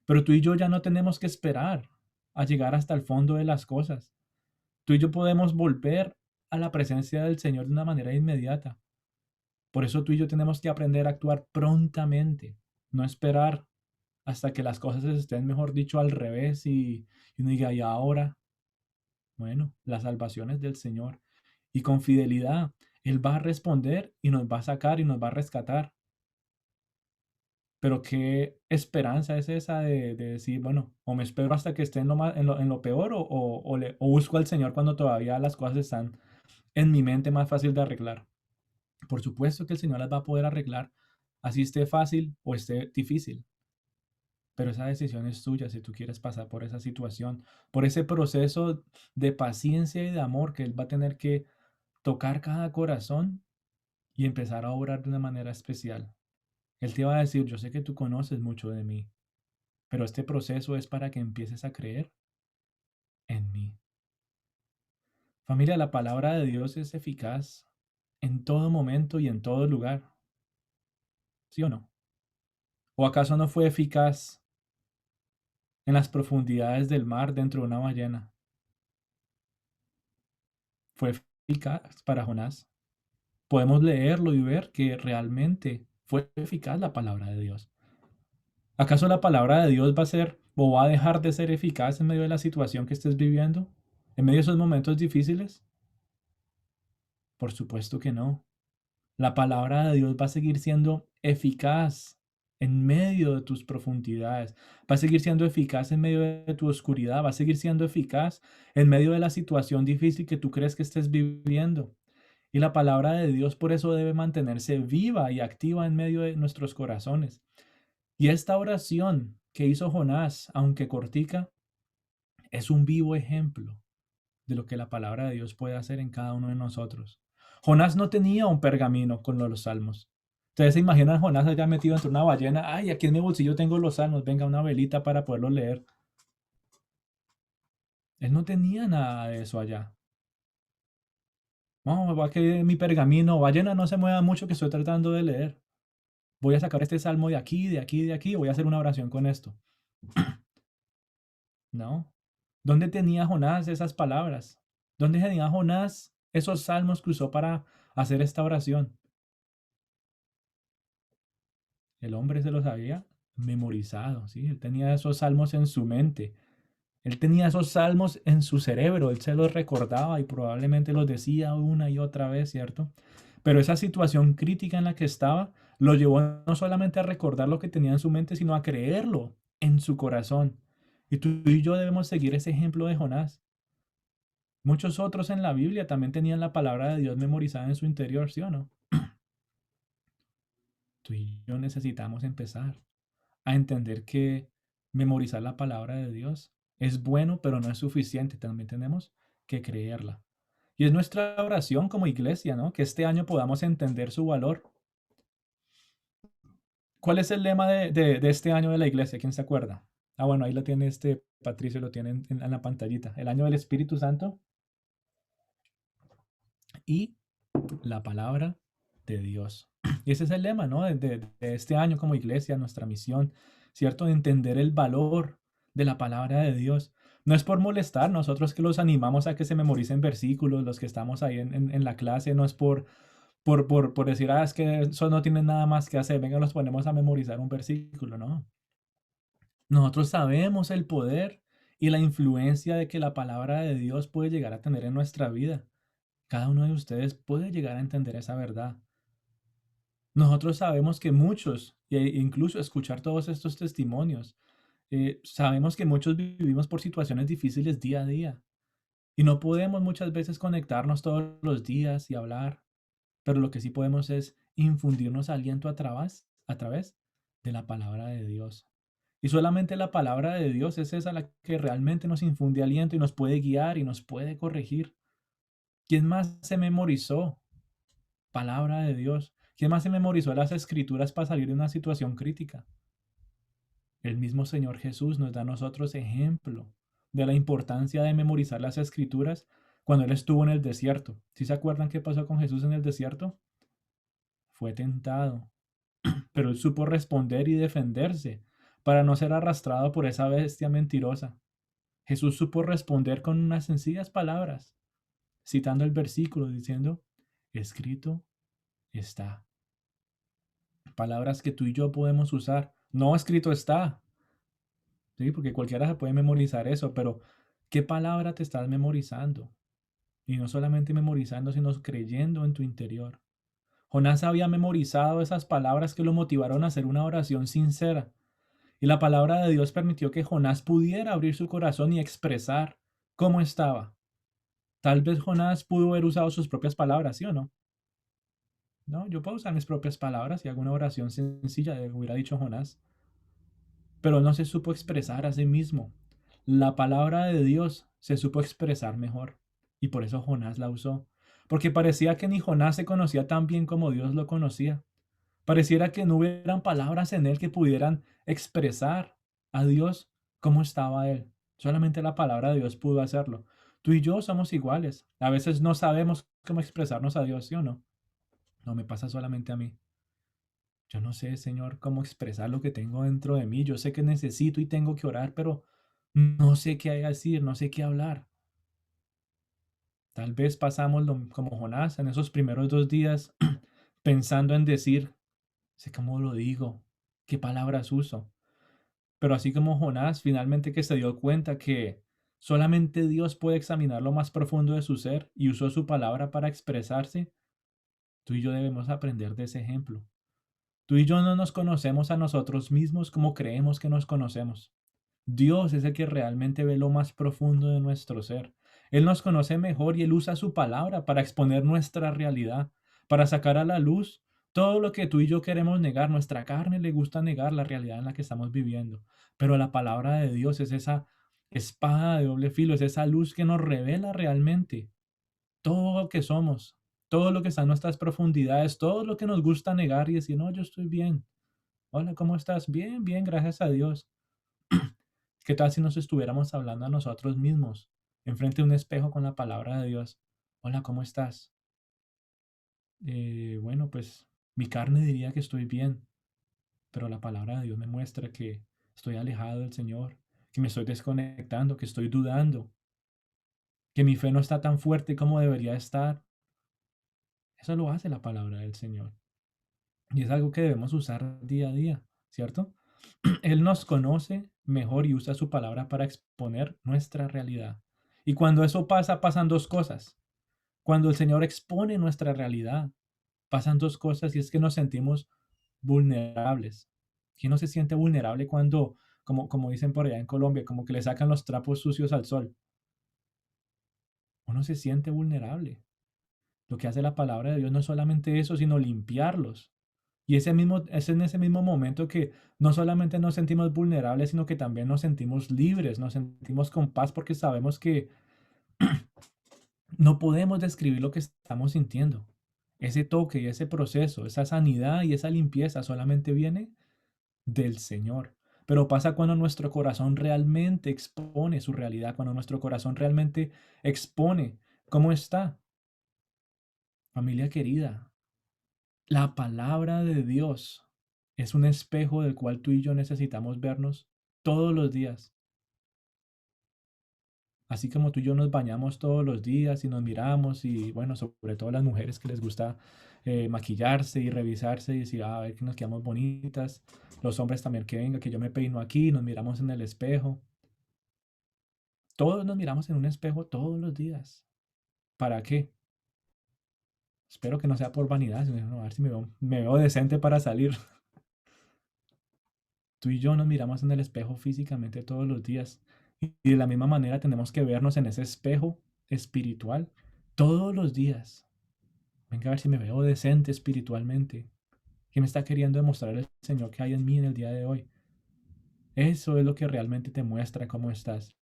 Pero tú y yo ya no tenemos que esperar a llegar hasta el fondo de las cosas. Tú y yo podemos volver a la presencia del Señor de una manera inmediata. Por eso tú y yo tenemos que aprender a actuar prontamente, no esperar hasta que las cosas estén, mejor dicho, al revés y uno diga, y ahora, bueno, la salvación es del Señor. Y con fidelidad, Él va a responder y nos va a sacar y nos va a rescatar. Pero qué esperanza es esa de decir, bueno, o me espero hasta que esté en lo peor o busco al Señor cuando todavía las cosas están en mi mente más fácil de arreglar. Por supuesto que el Señor las va a poder arreglar, así esté fácil o esté difícil. Pero esa decisión es tuya si tú quieres pasar por esa situación, por ese proceso de paciencia y de amor que Él va a tener que tocar cada corazón y empezar a obrar de una manera especial. Él te va a decir, yo sé que tú conoces mucho de mí, pero este proceso es para que empieces a creer en mí. Familia, la palabra de Dios es eficaz en todo momento y en todo lugar. ¿Sí o no? ¿O acaso no fue eficaz en las profundidades del mar dentro de una ballena? Fue eficaz para Jonás. Podemos leerlo y ver que realmente fue eficaz la palabra de Dios. ¿Acaso la palabra de Dios va a ser o va a dejar de ser eficaz en medio de la situación que estés viviendo? ¿En medio de esos momentos difíciles? Por supuesto que no. La palabra de Dios va a seguir siendo eficaz en medio de tus profundidades, va a seguir siendo eficaz en medio de tu oscuridad, va a seguir siendo eficaz en medio de la situación difícil que tú crees que estés viviendo. Y la palabra de Dios por eso debe mantenerse viva y activa en medio de nuestros corazones. Y esta oración que hizo Jonás, aunque cortica, es un vivo ejemplo de lo que la palabra de Dios puede hacer en cada uno de nosotros. Jonás no tenía un pergamino con los salmos. Ustedes se imaginan a Jonás allá metido entre una ballena. Ay, aquí en mi bolsillo tengo los salmos. Venga, una velita para poderlo leer. Él no tenía nada de eso allá. No, va a que mi pergamino, ballena, no se mueva mucho que estoy tratando de leer. Voy a sacar este salmo de aquí, de aquí, de aquí. Voy a hacer una oración con esto. No. ¿Dónde tenía Jonás esas palabras? ¿Dónde tenía Jonás esos salmos que usó para hacer esta oración? El hombre se los había memorizado, ¿sí? Él tenía esos salmos en su mente. Él tenía esos salmos en su cerebro, él se los recordaba y probablemente los decía una y otra vez, ¿cierto? Pero esa situación crítica en la que estaba lo llevó no solamente a recordar lo que tenía en su mente, sino a creerlo en su corazón. Y tú y yo debemos seguir ese ejemplo de Jonás. Muchos otros en la Biblia también tenían la palabra de Dios memorizada en su interior, ¿sí o no? Tú y yo necesitamos empezar a entender que memorizar la palabra de Dios es bueno, pero no es suficiente. También tenemos que creerla. Y es nuestra oración como iglesia, ¿no? Que este año podamos entender su valor. ¿Cuál es el lema de este año de la iglesia? ¿Quién se acuerda? Ah, bueno, ahí lo tiene este Patricio, lo tiene en la pantallita. El año del Espíritu Santo y la palabra de Dios. Y ese es el lema, ¿no? De este año como iglesia, nuestra misión, ¿cierto? De entender el valor de la palabra de Dios. No es por molestar, nosotros que los animamos a que se memoricen versículos, los que estamos ahí en la clase, no es por decir, ah, es que eso no tienen nada más que hacer, venga, los ponemos a memorizar un versículo, ¿no? Nosotros sabemos el poder y la influencia de que la palabra de Dios puede llegar a tener en nuestra vida. Cada uno de ustedes puede llegar a entender esa verdad. Nosotros sabemos que muchos, e incluso escuchar todos estos testimonios, sabemos que muchos vivimos por situaciones difíciles día a día y no podemos muchas veces conectarnos todos los días y hablar, pero lo que sí podemos es infundirnos aliento a través de la palabra de Dios. Y solamente la palabra de Dios es esa la que realmente nos infunde aliento y nos puede guiar y nos puede corregir. ¿Quién más se memorizó palabra de Dios? ¿Quién más se memorizó las escrituras para salir de una situación crítica? El mismo Señor Jesús nos da a nosotros ejemplo de la importancia de memorizar las escrituras cuando Él estuvo en el desierto. ¿Sí se acuerdan qué pasó con Jesús en el desierto? Fue tentado, pero Él supo responder y defenderse para no ser arrastrado por esa bestia mentirosa. Jesús supo responder con unas sencillas palabras, citando el versículo diciendo, escrito está. Palabras que tú y yo podemos usar. No escrito está, ¿sí? Porque cualquiera se puede memorizar eso, pero ¿qué palabra te estás memorizando? Y no solamente memorizando, sino creyendo en tu interior. Jonás había memorizado esas palabras que lo motivaron a hacer una oración sincera. Y la palabra de Dios permitió que Jonás pudiera abrir su corazón y expresar cómo estaba. Tal vez Jonás pudo haber usado sus propias palabras, ¿sí o no? No, yo puedo usar mis propias palabras y hago una oración sencilla, hubiera dicho Jonás. Pero no se supo expresar a sí mismo. La palabra de Dios se supo expresar mejor y por eso Jonás la usó, porque parecía que ni Jonás se conocía tan bien como Dios lo conocía. Pareciera que no hubieran palabras en él que pudieran expresar a Dios cómo estaba él. Solamente la palabra de Dios pudo hacerlo. Tú y yo somos iguales. A veces no sabemos cómo expresarnos a Dios, ¿sí o no? No me pasa solamente a mí. Yo no sé, Señor, cómo expresar lo que tengo dentro de mí. Yo sé que necesito y tengo que orar, pero no sé qué decir, no sé qué hablar. Tal vez pasamos como Jonás en esos primeros 2 días pensando en decir, sé cómo lo digo, qué palabras uso. Pero así como Jonás, finalmente que se dio cuenta que solamente Dios puede examinar lo más profundo de su ser y usó su palabra para expresarse, tú y yo debemos aprender de ese ejemplo. Tú y yo no nos conocemos a nosotros mismos como creemos que nos conocemos. Dios es el que realmente ve lo más profundo de nuestro ser. Él nos conoce mejor y Él usa su palabra para exponer nuestra realidad, para sacar a la luz todo lo que tú y yo queremos negar. Nuestra carne le gusta negar la realidad en la que estamos viviendo, pero la palabra de Dios es esa espada de doble filo, es esa luz que nos revela realmente todo lo que somos, todo lo que está en nuestras profundidades, todo lo que nos gusta negar y decir, no, yo estoy bien. Hola, ¿cómo estás? Bien, bien, gracias a Dios. ¿Qué tal si nos estuviéramos hablando a nosotros mismos, enfrente de un espejo con la palabra de Dios? Hola, ¿cómo estás? Bueno, pues mi carne diría que estoy bien, pero la palabra de Dios me muestra que estoy alejado del Señor, que me estoy desconectando, que estoy dudando, que mi fe no está tan fuerte como debería estar. Eso lo hace la palabra del Señor. Y es algo que debemos usar día a día, ¿cierto? Él nos conoce mejor y usa su palabra para exponer nuestra realidad. Y cuando eso pasa, pasan dos cosas. Cuando el Señor expone nuestra realidad, pasan dos cosas y es que nos sentimos vulnerables. ¿Quién no se siente vulnerable cuando, como dicen por allá en Colombia, como que le sacan los trapos sucios al sol? Uno se siente vulnerable. Lo que hace la palabra de Dios no es solamente eso, sino limpiarlos. Y es en ese mismo momento que no solamente nos sentimos vulnerables, sino que también nos sentimos libres, nos sentimos con paz porque sabemos que no podemos describir lo que estamos sintiendo. Ese toque y ese proceso, esa sanidad y esa limpieza solamente viene del Señor. Pero pasa cuando nuestro corazón realmente expone su realidad, cuando nuestro corazón realmente expone cómo está. Familia querida, la palabra de Dios es un espejo del cual tú y yo necesitamos vernos todos los días. Así como tú y yo nos bañamos todos los días y nos miramos y bueno, sobre todo las mujeres que les gusta maquillarse y revisarse y decir, "Ah, a ver que nos quedamos bonitas. Los hombres también que venga, que yo me peino aquí, nos miramos en el espejo. Todos nos miramos en un espejo todos los días. ¿Para qué? Espero que no sea por vanidad, sino no, a ver si me veo decente para salir. Tú y yo nos miramos en el espejo físicamente todos los días y de la misma manera tenemos que vernos en ese espejo espiritual todos los días. Venga a ver si me veo decente espiritualmente. ¿Qué me está queriendo demostrar el Señor que hay en mí en el día de hoy? Eso es lo que realmente te muestra cómo estás.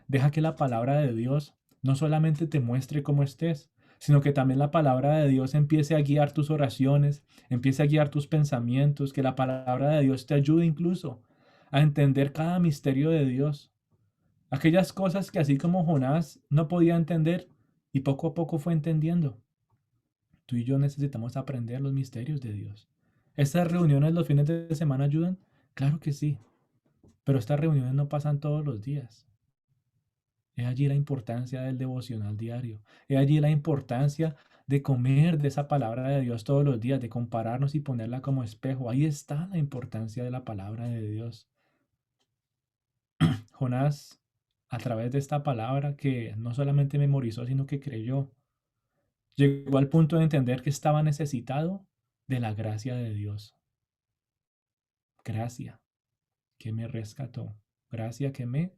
Deja que la palabra de Dios no solamente te muestre cómo estés, sino que también la palabra de Dios empiece a guiar tus oraciones, empiece a guiar tus pensamientos, que la palabra de Dios te ayude incluso a entender cada misterio de Dios. Aquellas cosas que así como Jonás no podía entender y poco a poco fue entendiendo. Tú y yo necesitamos aprender los misterios de Dios. ¿Estas reuniones los fines de semana ayudan? Claro que sí, pero estas reuniones no pasan todos los días. Es allí la importancia del devocional diario. Es allí la importancia de comer de esa palabra de Dios todos los días, de compararnos y ponerla como espejo. Ahí está la importancia de la palabra de Dios. Jonás, a través de esta palabra que no solamente memorizó, sino que creyó, llegó al punto de entender que estaba necesitado de la gracia de Dios. Gracia que me rescató. Gracia que me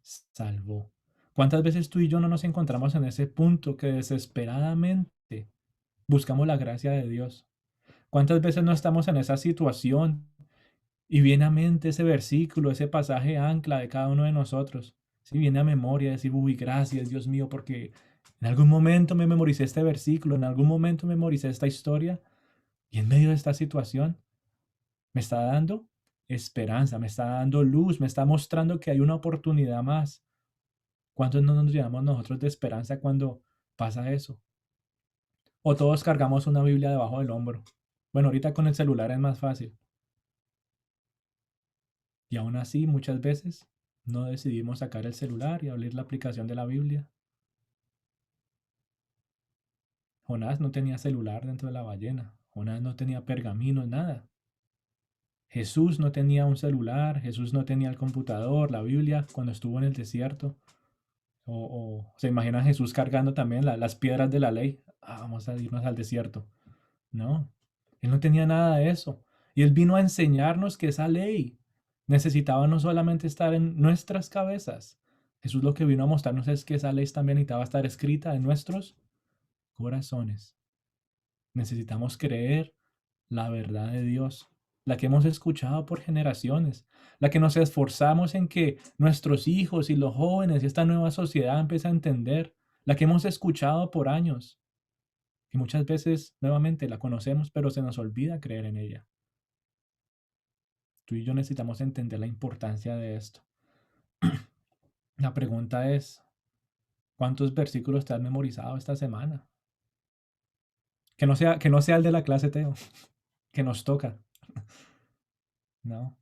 salvó. ¿Cuántas veces tú y yo no nos encontramos en ese punto que desesperadamente buscamos la gracia de Dios? ¿Cuántas veces no estamos en esa situación y viene a mente ese versículo, ese pasaje ancla de cada uno de nosotros? Si viene a memoria decir, uy, gracias Dios mío, porque en algún momento me memoricé este versículo, en algún momento memoricé esta historia y en medio de esta situación me está dando esperanza, me está dando luz, me está mostrando que hay una oportunidad más. ¿Cuántos no nos llenamos nosotros de esperanza cuando pasa eso? O todos cargamos una Biblia debajo del hombro. Bueno, ahorita con el celular es más fácil. Y aún así, muchas veces no decidimos sacar el celular y abrir la aplicación de la Biblia. Jonás no tenía celular dentro de la ballena. Jonás no tenía pergaminos, nada. Jesús no tenía un celular, Jesús no tenía el computador, la Biblia, cuando estuvo en el desierto. O se imagina a Jesús cargando también las piedras de la ley. Ah, vamos a irnos al desierto. No, él no tenía nada de eso. Y él vino a enseñarnos que esa ley necesitaba no solamente estar en nuestras cabezas. Jesús lo que vino a mostrarnos es que esa ley también necesitaba estar escrita en nuestros corazones. Necesitamos creer la verdad de Dios, la que hemos escuchado por generaciones, la que nos esforzamos en que nuestros hijos y los jóvenes y esta nueva sociedad empiecen a entender, la que hemos escuchado por años, que muchas veces nuevamente la conocemos, pero se nos olvida creer en ella. Tú y yo necesitamos entender la importancia de esto. La pregunta es, ¿cuántos versículos te has memorizado esta semana? Que no sea el de la clase, Teo, que nos toca. No.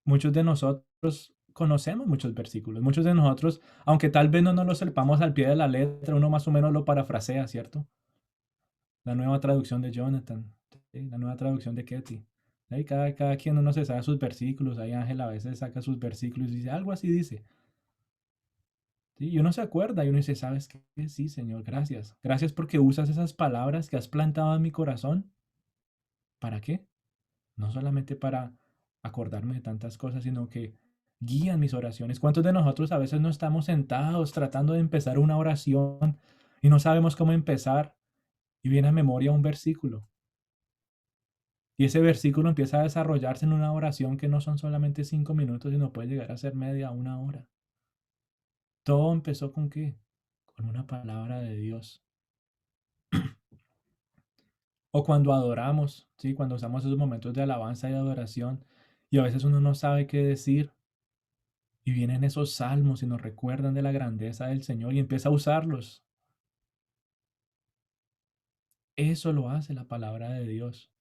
Muchos de nosotros conocemos muchos versículos. Muchos de nosotros, aunque tal vez no nos lo sepamos al pie de la letra, uno más o menos lo parafrasea, ¿cierto? La nueva traducción de Jonathan, ¿sí? La nueva traducción de Ketty. Ahí cada quien uno se sabe sus versículos. Ahí Ángel a veces saca sus versículos y dice, algo así dice. ¿Sí? Y uno se acuerda y uno dice, ¿sabes qué? Sí, Señor, gracias. Gracias porque usas esas palabras que has plantado en mi corazón. ¿Para qué? No solamente para acordarme de tantas cosas, sino que guían mis oraciones. ¿Cuántos de nosotros a veces no estamos sentados tratando de empezar una oración y no sabemos cómo empezar y viene a memoria un versículo? Y ese versículo empieza a desarrollarse en una oración que no son solamente 5 minutos, sino puede llegar a ser media, una hora. Todo empezó con qué? Con una palabra de Dios. O cuando adoramos, ¿sí? Cuando usamos esos momentos de alabanza y de adoración y a veces uno no sabe qué decir y vienen esos salmos y nos recuerdan de la grandeza del Señor y empieza a usarlos. Eso lo hace la palabra de Dios.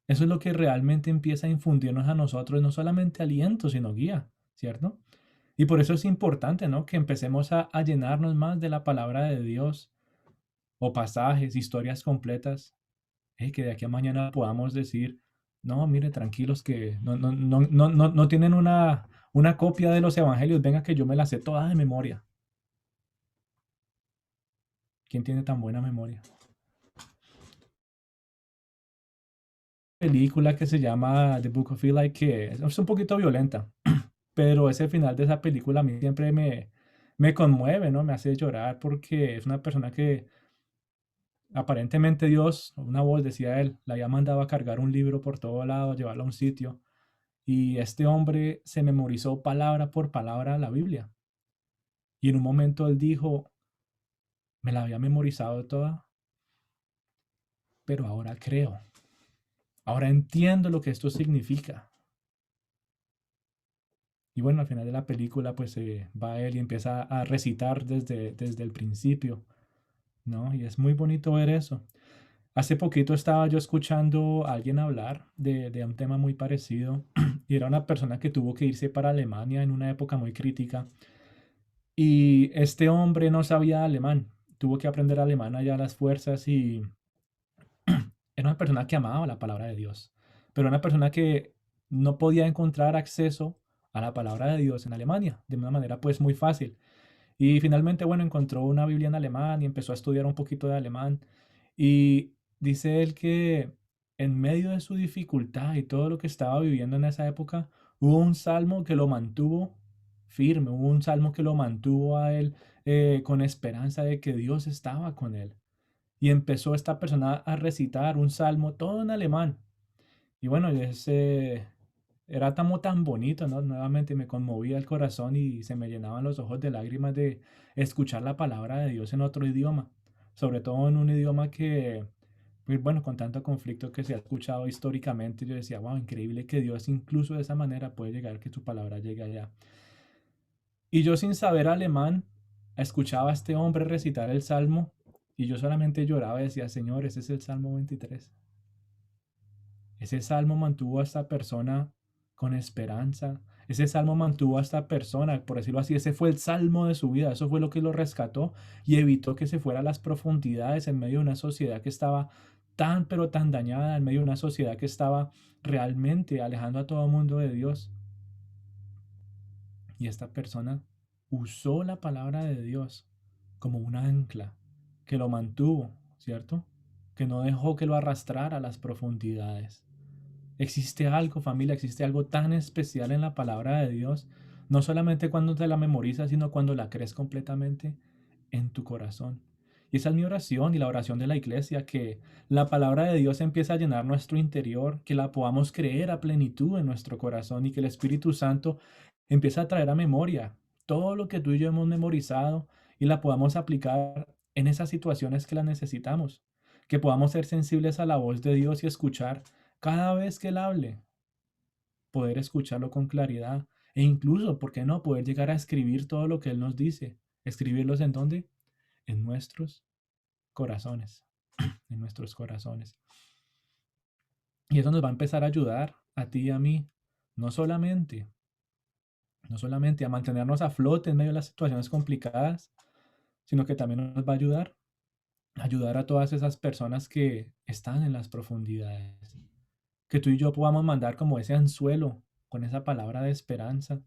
Eso es lo que realmente empieza a infundirnos a nosotros, no solamente aliento, sino guía, ¿cierto? Y por eso es importante, ¿no? Que empecemos a llenarnos más de la palabra de Dios o pasajes, historias completas, que de aquí a mañana podamos decir, no, mire, tranquilos que no tienen una copia de los evangelios, venga que yo me la sé toda de memoria. ¿Quién tiene tan buena memoria? Película que se llama The Book of Eli, que es un poquito violenta, pero ese final de esa película a mí siempre me conmueve, ¿no? Me hace llorar porque es una persona que aparentemente Dios, una voz decía él, la había mandado a cargar un libro por todo lado, a llevarlo a un sitio, y este hombre se memorizó palabra por palabra la Biblia. Y en un momento él dijo, me la había memorizado toda, pero ahora creo, ahora entiendo lo que esto significa. Y bueno, al final de la película, pues va él y empieza a recitar desde el principio, ¿no? Y es muy bonito ver eso. Hace poquito estaba yo escuchando a alguien hablar de un tema muy parecido y era una persona que tuvo que irse para Alemania en una época muy crítica y este hombre no sabía alemán, tuvo que aprender alemán allá a las fuerzas y era una persona que amaba la palabra de Dios, pero una persona que no podía encontrar acceso a la palabra de Dios en Alemania de una manera pues muy fácil. Y finalmente, bueno, encontró una Biblia en alemán y empezó a estudiar un poquito de alemán. Y dice él que en medio de su dificultad y todo lo que estaba viviendo en esa época, hubo un salmo que lo mantuvo firme, hubo un salmo que lo mantuvo a él con esperanza de que Dios estaba con él. Y empezó esta persona a recitar un salmo todo en alemán. Y bueno, era tan bonito, ¿no? Nuevamente me conmovía el corazón y se me llenaban los ojos de lágrimas de escuchar la palabra de Dios en otro idioma, sobre todo en un idioma que, pues bueno, con tanto conflicto que se ha escuchado históricamente, yo decía, wow, increíble que Dios incluso de esa manera puede llegar, que su palabra llegue allá. Y yo sin saber alemán, escuchaba a este hombre recitar el salmo y yo solamente lloraba y decía, Señor, ese es el Salmo 23. Ese salmo mantuvo a esta persona con esperanza. Ese salmo mantuvo a esta persona, por decirlo así, ese fue el salmo de su vida. Eso fue lo que lo rescató y evitó que se fuera a las profundidades en medio de una sociedad que estaba tan, pero tan dañada, en medio de una sociedad que estaba realmente alejando a todo mundo de Dios. Y esta persona usó la palabra de Dios como un ancla que lo mantuvo, ¿cierto? Que no dejó que lo arrastrara a las profundidades. Existe algo, familia, existe algo tan especial en la palabra de Dios, no solamente cuando te la memorizas, sino cuando la crees completamente en tu corazón. Y esa es mi oración y la oración de la iglesia, que la palabra de Dios empiece a llenar nuestro interior, que la podamos creer a plenitud en nuestro corazón y que el Espíritu Santo empiece a traer a memoria todo lo que tú y yo hemos memorizado y la podamos aplicar en esas situaciones que la necesitamos, que podamos ser sensibles a la voz de Dios y escuchar cada vez que Él hable, poder escucharlo con claridad e incluso, ¿por qué no?, poder llegar a escribir todo lo que Él nos dice. ¿Escribirlos en dónde? En nuestros corazones, en nuestros corazones. Y eso nos va a empezar a ayudar a ti y a mí no solamente, no solamente a mantenernos a flote en medio de las situaciones complicadas, sino que también nos va a ayudar a todas esas personas que están en las profundidades. Que tú y yo podamos mandar como ese anzuelo con esa palabra de esperanza,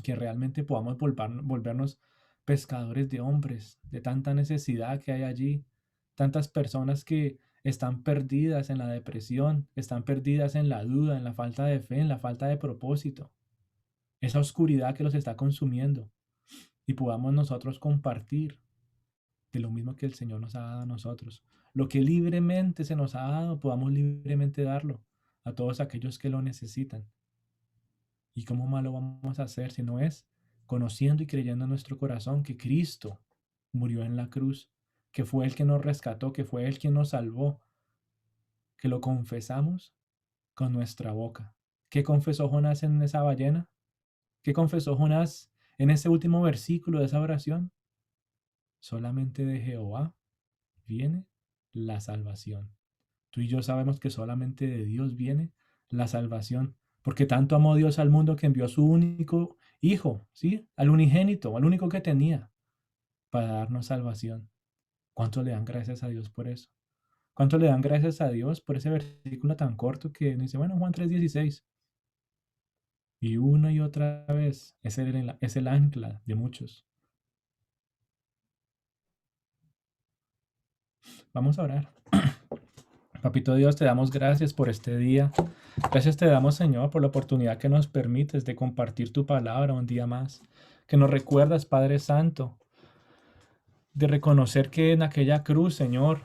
que realmente podamos volvernos pescadores de hombres, de tanta necesidad que hay allí, tantas personas que están perdidas en la depresión, están perdidas en la duda, en la falta de fe, en la falta de propósito, esa oscuridad que los está consumiendo, y podamos nosotros compartir de lo mismo que el Señor nos ha dado a nosotros. Lo que libremente se nos ha dado, podamos libremente darlo a todos aquellos que lo necesitan. ¿Y cómo más lo vamos a hacer si no es conociendo y creyendo en nuestro corazón que Cristo murió en la cruz, que fue el que nos rescató, que fue el que nos salvó, que lo confesamos con nuestra boca? ¿Qué confesó Jonás en esa ballena? ¿Qué confesó Jonás en ese último versículo de esa oración? Solamente de Jehová viene la salvación. Tú y yo sabemos que solamente de Dios viene la salvación, porque tanto amó Dios al mundo que envió a su único Hijo, ¿sí? Al unigénito, al único que tenía, para darnos salvación. ¿Cuánto le dan gracias a Dios por eso? ¿Cuánto le dan gracias a Dios por ese versículo tan corto que dice, bueno, Juan 3:16? Y una y otra vez es el ancla de muchos. Vamos a orar. Papito Dios, te damos gracias por este día. Gracias te damos, Señor, por la oportunidad que nos permites de compartir tu palabra un día más. Que nos recuerdas, Padre Santo, de reconocer que en aquella cruz, Señor,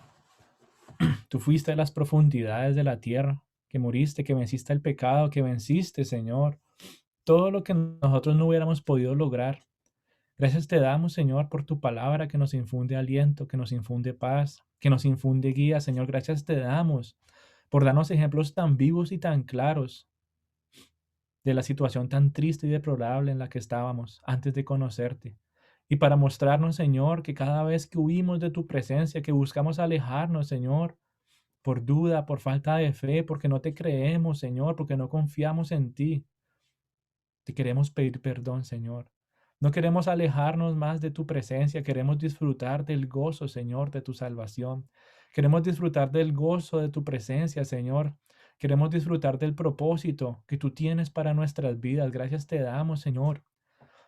tú fuiste a las profundidades de la tierra, que moriste, que venciste el pecado, que venciste, Señor, todo lo que nosotros no hubiéramos podido lograr. Gracias te damos, Señor, por tu palabra que nos infunde aliento, que nos infunde paz, que nos infunde guía. Señor, gracias te damos por darnos ejemplos tan vivos y tan claros de la situación tan triste y deplorable en la que estábamos antes de conocerte. Y para mostrarnos, Señor, que cada vez que huimos de tu presencia, que buscamos alejarnos, Señor, por duda, por falta de fe, porque no te creemos, Señor, porque no confiamos en ti, te queremos pedir perdón, Señor. No queremos alejarnos más de tu presencia, queremos disfrutar del gozo, Señor, de tu salvación. Queremos disfrutar del gozo de tu presencia, Señor. Queremos disfrutar del propósito que tú tienes para nuestras vidas. Gracias te damos, Señor,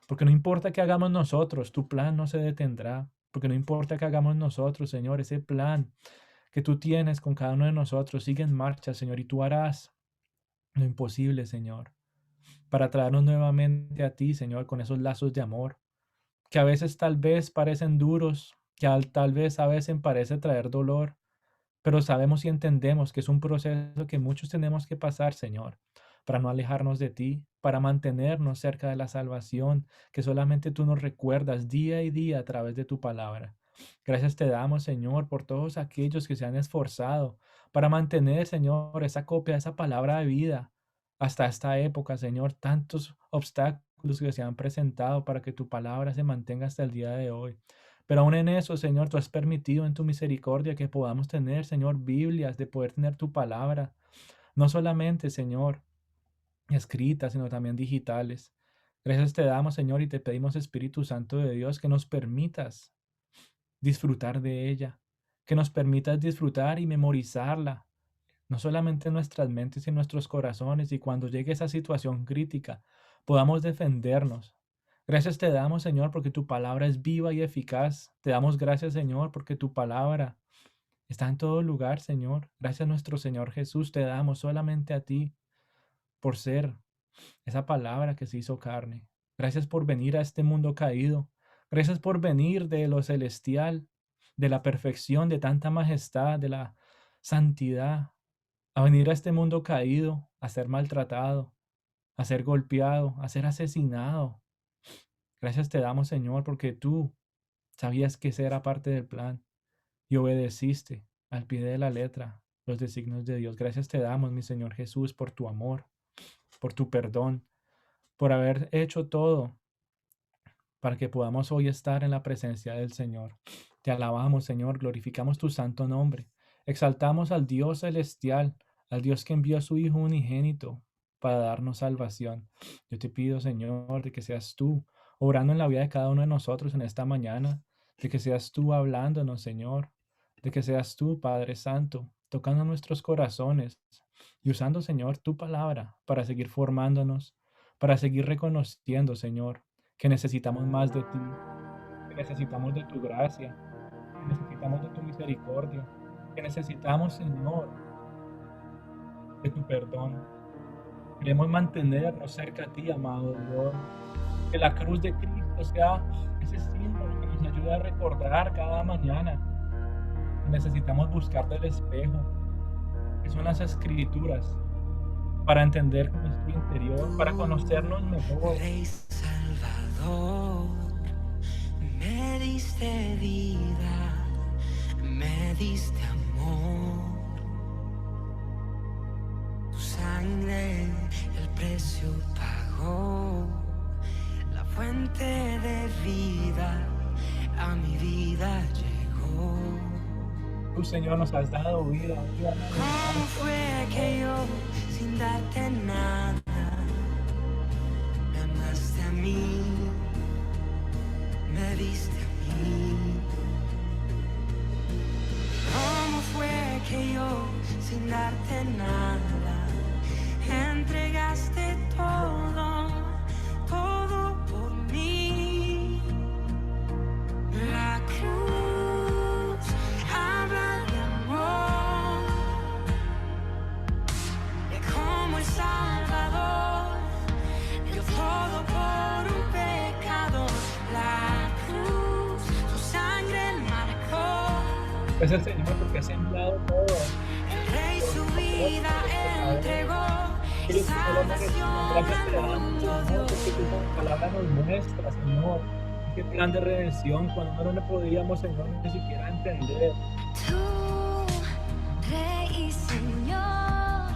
porque no importa qué hagamos nosotros, tu plan no se detendrá. Porque no importa qué hagamos nosotros, Señor, ese plan que tú tienes con cada uno de nosotros sigue en marcha, Señor, y tú harás lo imposible, Señor, para traernos nuevamente a ti, Señor, con esos lazos de amor, que a veces tal vez parecen duros, que tal vez a veces parece traer dolor, pero sabemos y entendemos que es un proceso que muchos tenemos que pasar, Señor, para no alejarnos de ti, para mantenernos cerca de la salvación que solamente tú nos recuerdas día y día a través de tu palabra. Gracias te damos, Señor, por todos aquellos que se han esforzado para mantener, Señor, esa copia, esa palabra de vida hasta esta época, Señor, tantos obstáculos que se han presentado para que tu palabra se mantenga hasta el día de hoy. Pero aún en eso, Señor, tú has permitido en tu misericordia que podamos tener, Señor, Biblias, de poder tener tu palabra, no solamente, Señor, escritas, sino también digitales. Gracias te damos, Señor, y te pedimos, Espíritu Santo de Dios, que nos permitas disfrutar de ella, que nos permitas disfrutar y memorizarla, no solamente en nuestras mentes y en nuestros corazones, y cuando llegue esa situación crítica, podamos defendernos. Gracias te damos, Señor, porque tu palabra es viva y eficaz. Te damos gracias, Señor, porque tu palabra está en todo lugar, Señor. Gracias a nuestro Señor Jesús, te damos solamente a ti por ser esa palabra que se hizo carne. Gracias por venir a este mundo caído. Gracias por venir de lo celestial, de la perfección, de tanta majestad, de la santidad, a venir a este mundo caído, a ser maltratado, a ser golpeado, a ser asesinado. Gracias te damos, Señor, porque tú sabías que ese era parte del plan y obedeciste al pie de la letra los designios de Dios. Gracias te damos, mi Señor Jesús, por tu amor, por tu perdón, por haber hecho todo para que podamos hoy estar en la presencia del Señor. Te alabamos, Señor, glorificamos tu santo nombre. Exaltamos al Dios celestial, al Dios que envió a su Hijo unigénito para darnos salvación. Yo te pido, Señor, de que seas tú obrando en la vida de cada uno de nosotros en esta mañana, de que seas tú hablándonos, Señor, de que seas tú, Padre Santo, tocando nuestros corazones y usando, Señor, tu palabra para seguir formándonos, para seguir reconociendo, Señor, que necesitamos más de ti, que necesitamos de tu gracia, que necesitamos de tu misericordia, que necesitamos, Señor, de tu perdón. Queremos mantenernos cerca a ti, amado Dios. Que la cruz de Cristo sea ese símbolo que nos ayude a recordar cada mañana que necesitamos buscar del espejo, que son las escrituras, para entender nuestro interior, para conocernos mejor. Rey Salvador, me diste vida, me diste amor. Tu sangre el precio pagó, la fuente de vida a mi vida llegó. Tú, Señor, nos has dado vida, vida en ¿Cómo abundancia. fue que yo, sin darte nada, me amaste a mí, me diste a mí? ¿Cómo fue que yo, sin darte nada, entregaste todo, todo por mí? La cruz habla de amor, de cómo el Salvador dio todo por un pecador. La cruz, su sangre marcó. Gracias, Señor, porque has enviado todo El Rey por su nosotros, vida por los pecadores. entregó y Ellos que no lo merecían. salvación Gracias al te damos, mundo Señor, dio. porque tu palabra nos muestra, Señor, ese plan de redención cuando no lo podíamos, Señor, ni siquiera entender. Tú, Rey y Señor,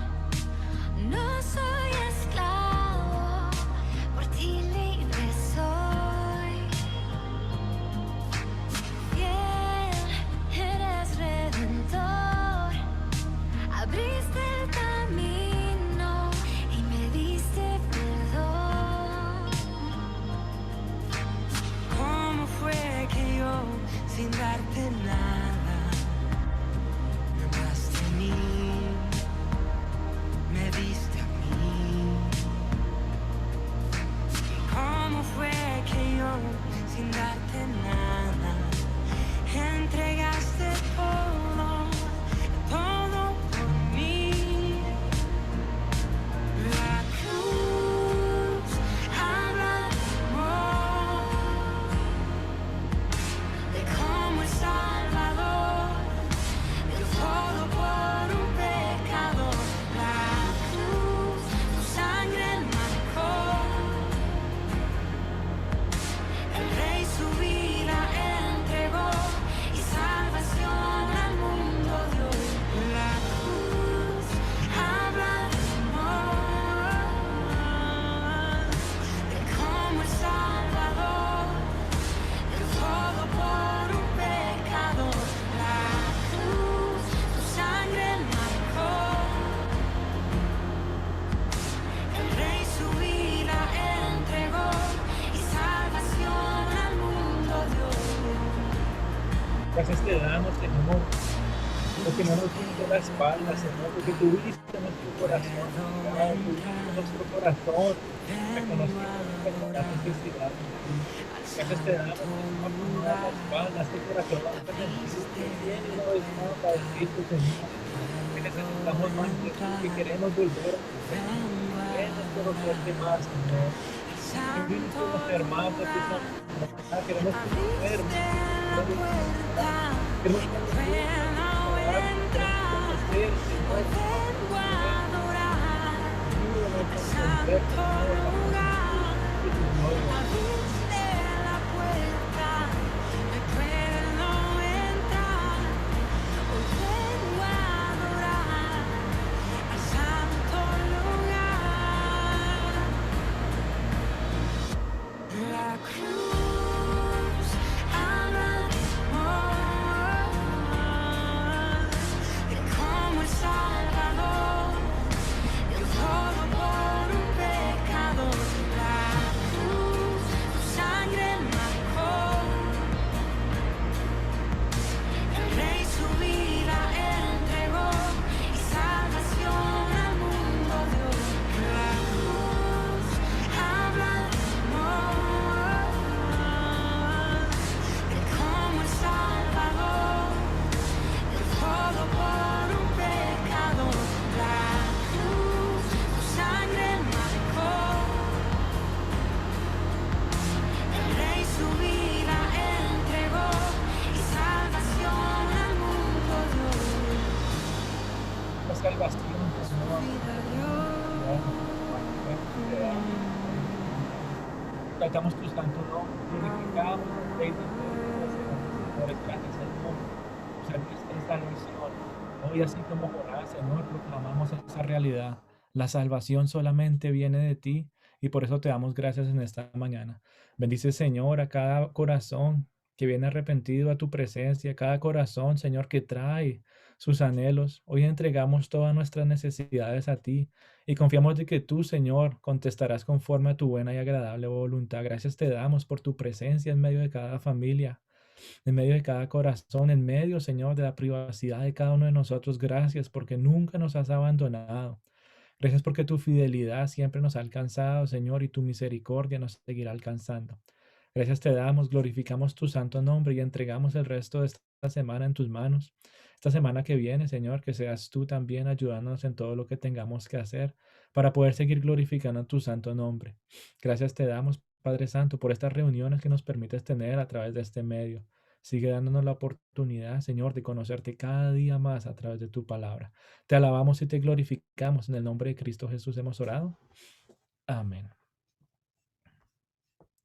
no soy esclavo, por ti libre soy. Fiel, eres redentor, abriste el camino y me diste perdón. ¿Cómo fue que yo, sin darte nada, me amaste a mí, me diste a mí? ¿Y cómo fue que yo, sin darte nada, entregaste todo, todo por mí? La cruz habla de amor, de cómo el Salvador dio todo por un pecador. La cruz, tu sangre marcó. El Rey su vida entregó y salvación al mundo dio. La cruz habla de amor, de cómo el Salvador dio todo por un pecador. La cruz, tu sangre marcó. El Rey su vida entregó y salvación al mundo dio. Gracias te damos, Señor, porque no nos diste la espalda, Señor, porque tuviste nuestro corazón, Señor, tuviste nuestro corazón, reconociste nuestra necesidad de ti. Gracias te damos, Señor, por no dar la espalda a este corazón arrepentido que viene una vez más a decirte, Señor, que necesitamos más de ti, que queremos volver a ti, queremos conocerte más, Señor. Queremos conocer más de tu santidad, queremos conocer más, queremos conocer, La cruz habla de amor, de cómo el Salvador dio todo por Exaltamos tu santo nombre, glorificamos al Rey de Reyes y al Señor de Señores. Gracias, Señor, por ser nuestra salvación. Hoy, así como Jonás, Señor, proclamamos esa realidad. La salvación solamente viene de ti y por eso te damos gracias en esta mañana. Bendice, Señor, a cada corazón que viene arrepentido a tu presencia, cada corazón, Señor, que trae sus anhelos. Hoy entregamos todas nuestras necesidades a ti y confiamos de que tú, Señor, contestarás conforme a tu buena y agradable voluntad. Gracias te damos por tu presencia en medio de cada familia, en medio de cada corazón, en medio, Señor, de la privacidad de cada uno de nosotros. Gracias porque nunca nos has abandonado. Gracias porque tu fidelidad siempre nos ha alcanzado, Señor, y tu misericordia nos seguirá alcanzando. Gracias te damos, glorificamos tu santo nombre y entregamos el resto de esta semana en tus manos. Esta semana que viene, Señor, que seas tú también ayudándonos en todo lo que tengamos que hacer para poder seguir glorificando tu santo nombre. Gracias te damos, Padre Santo, por estas reuniones que nos permites tener a través de este medio. Sigue dándonos la oportunidad, Señor, de conocerte cada día más a través de tu palabra. Te alabamos y te glorificamos. En el nombre de Cristo Jesús hemos orado. Amén.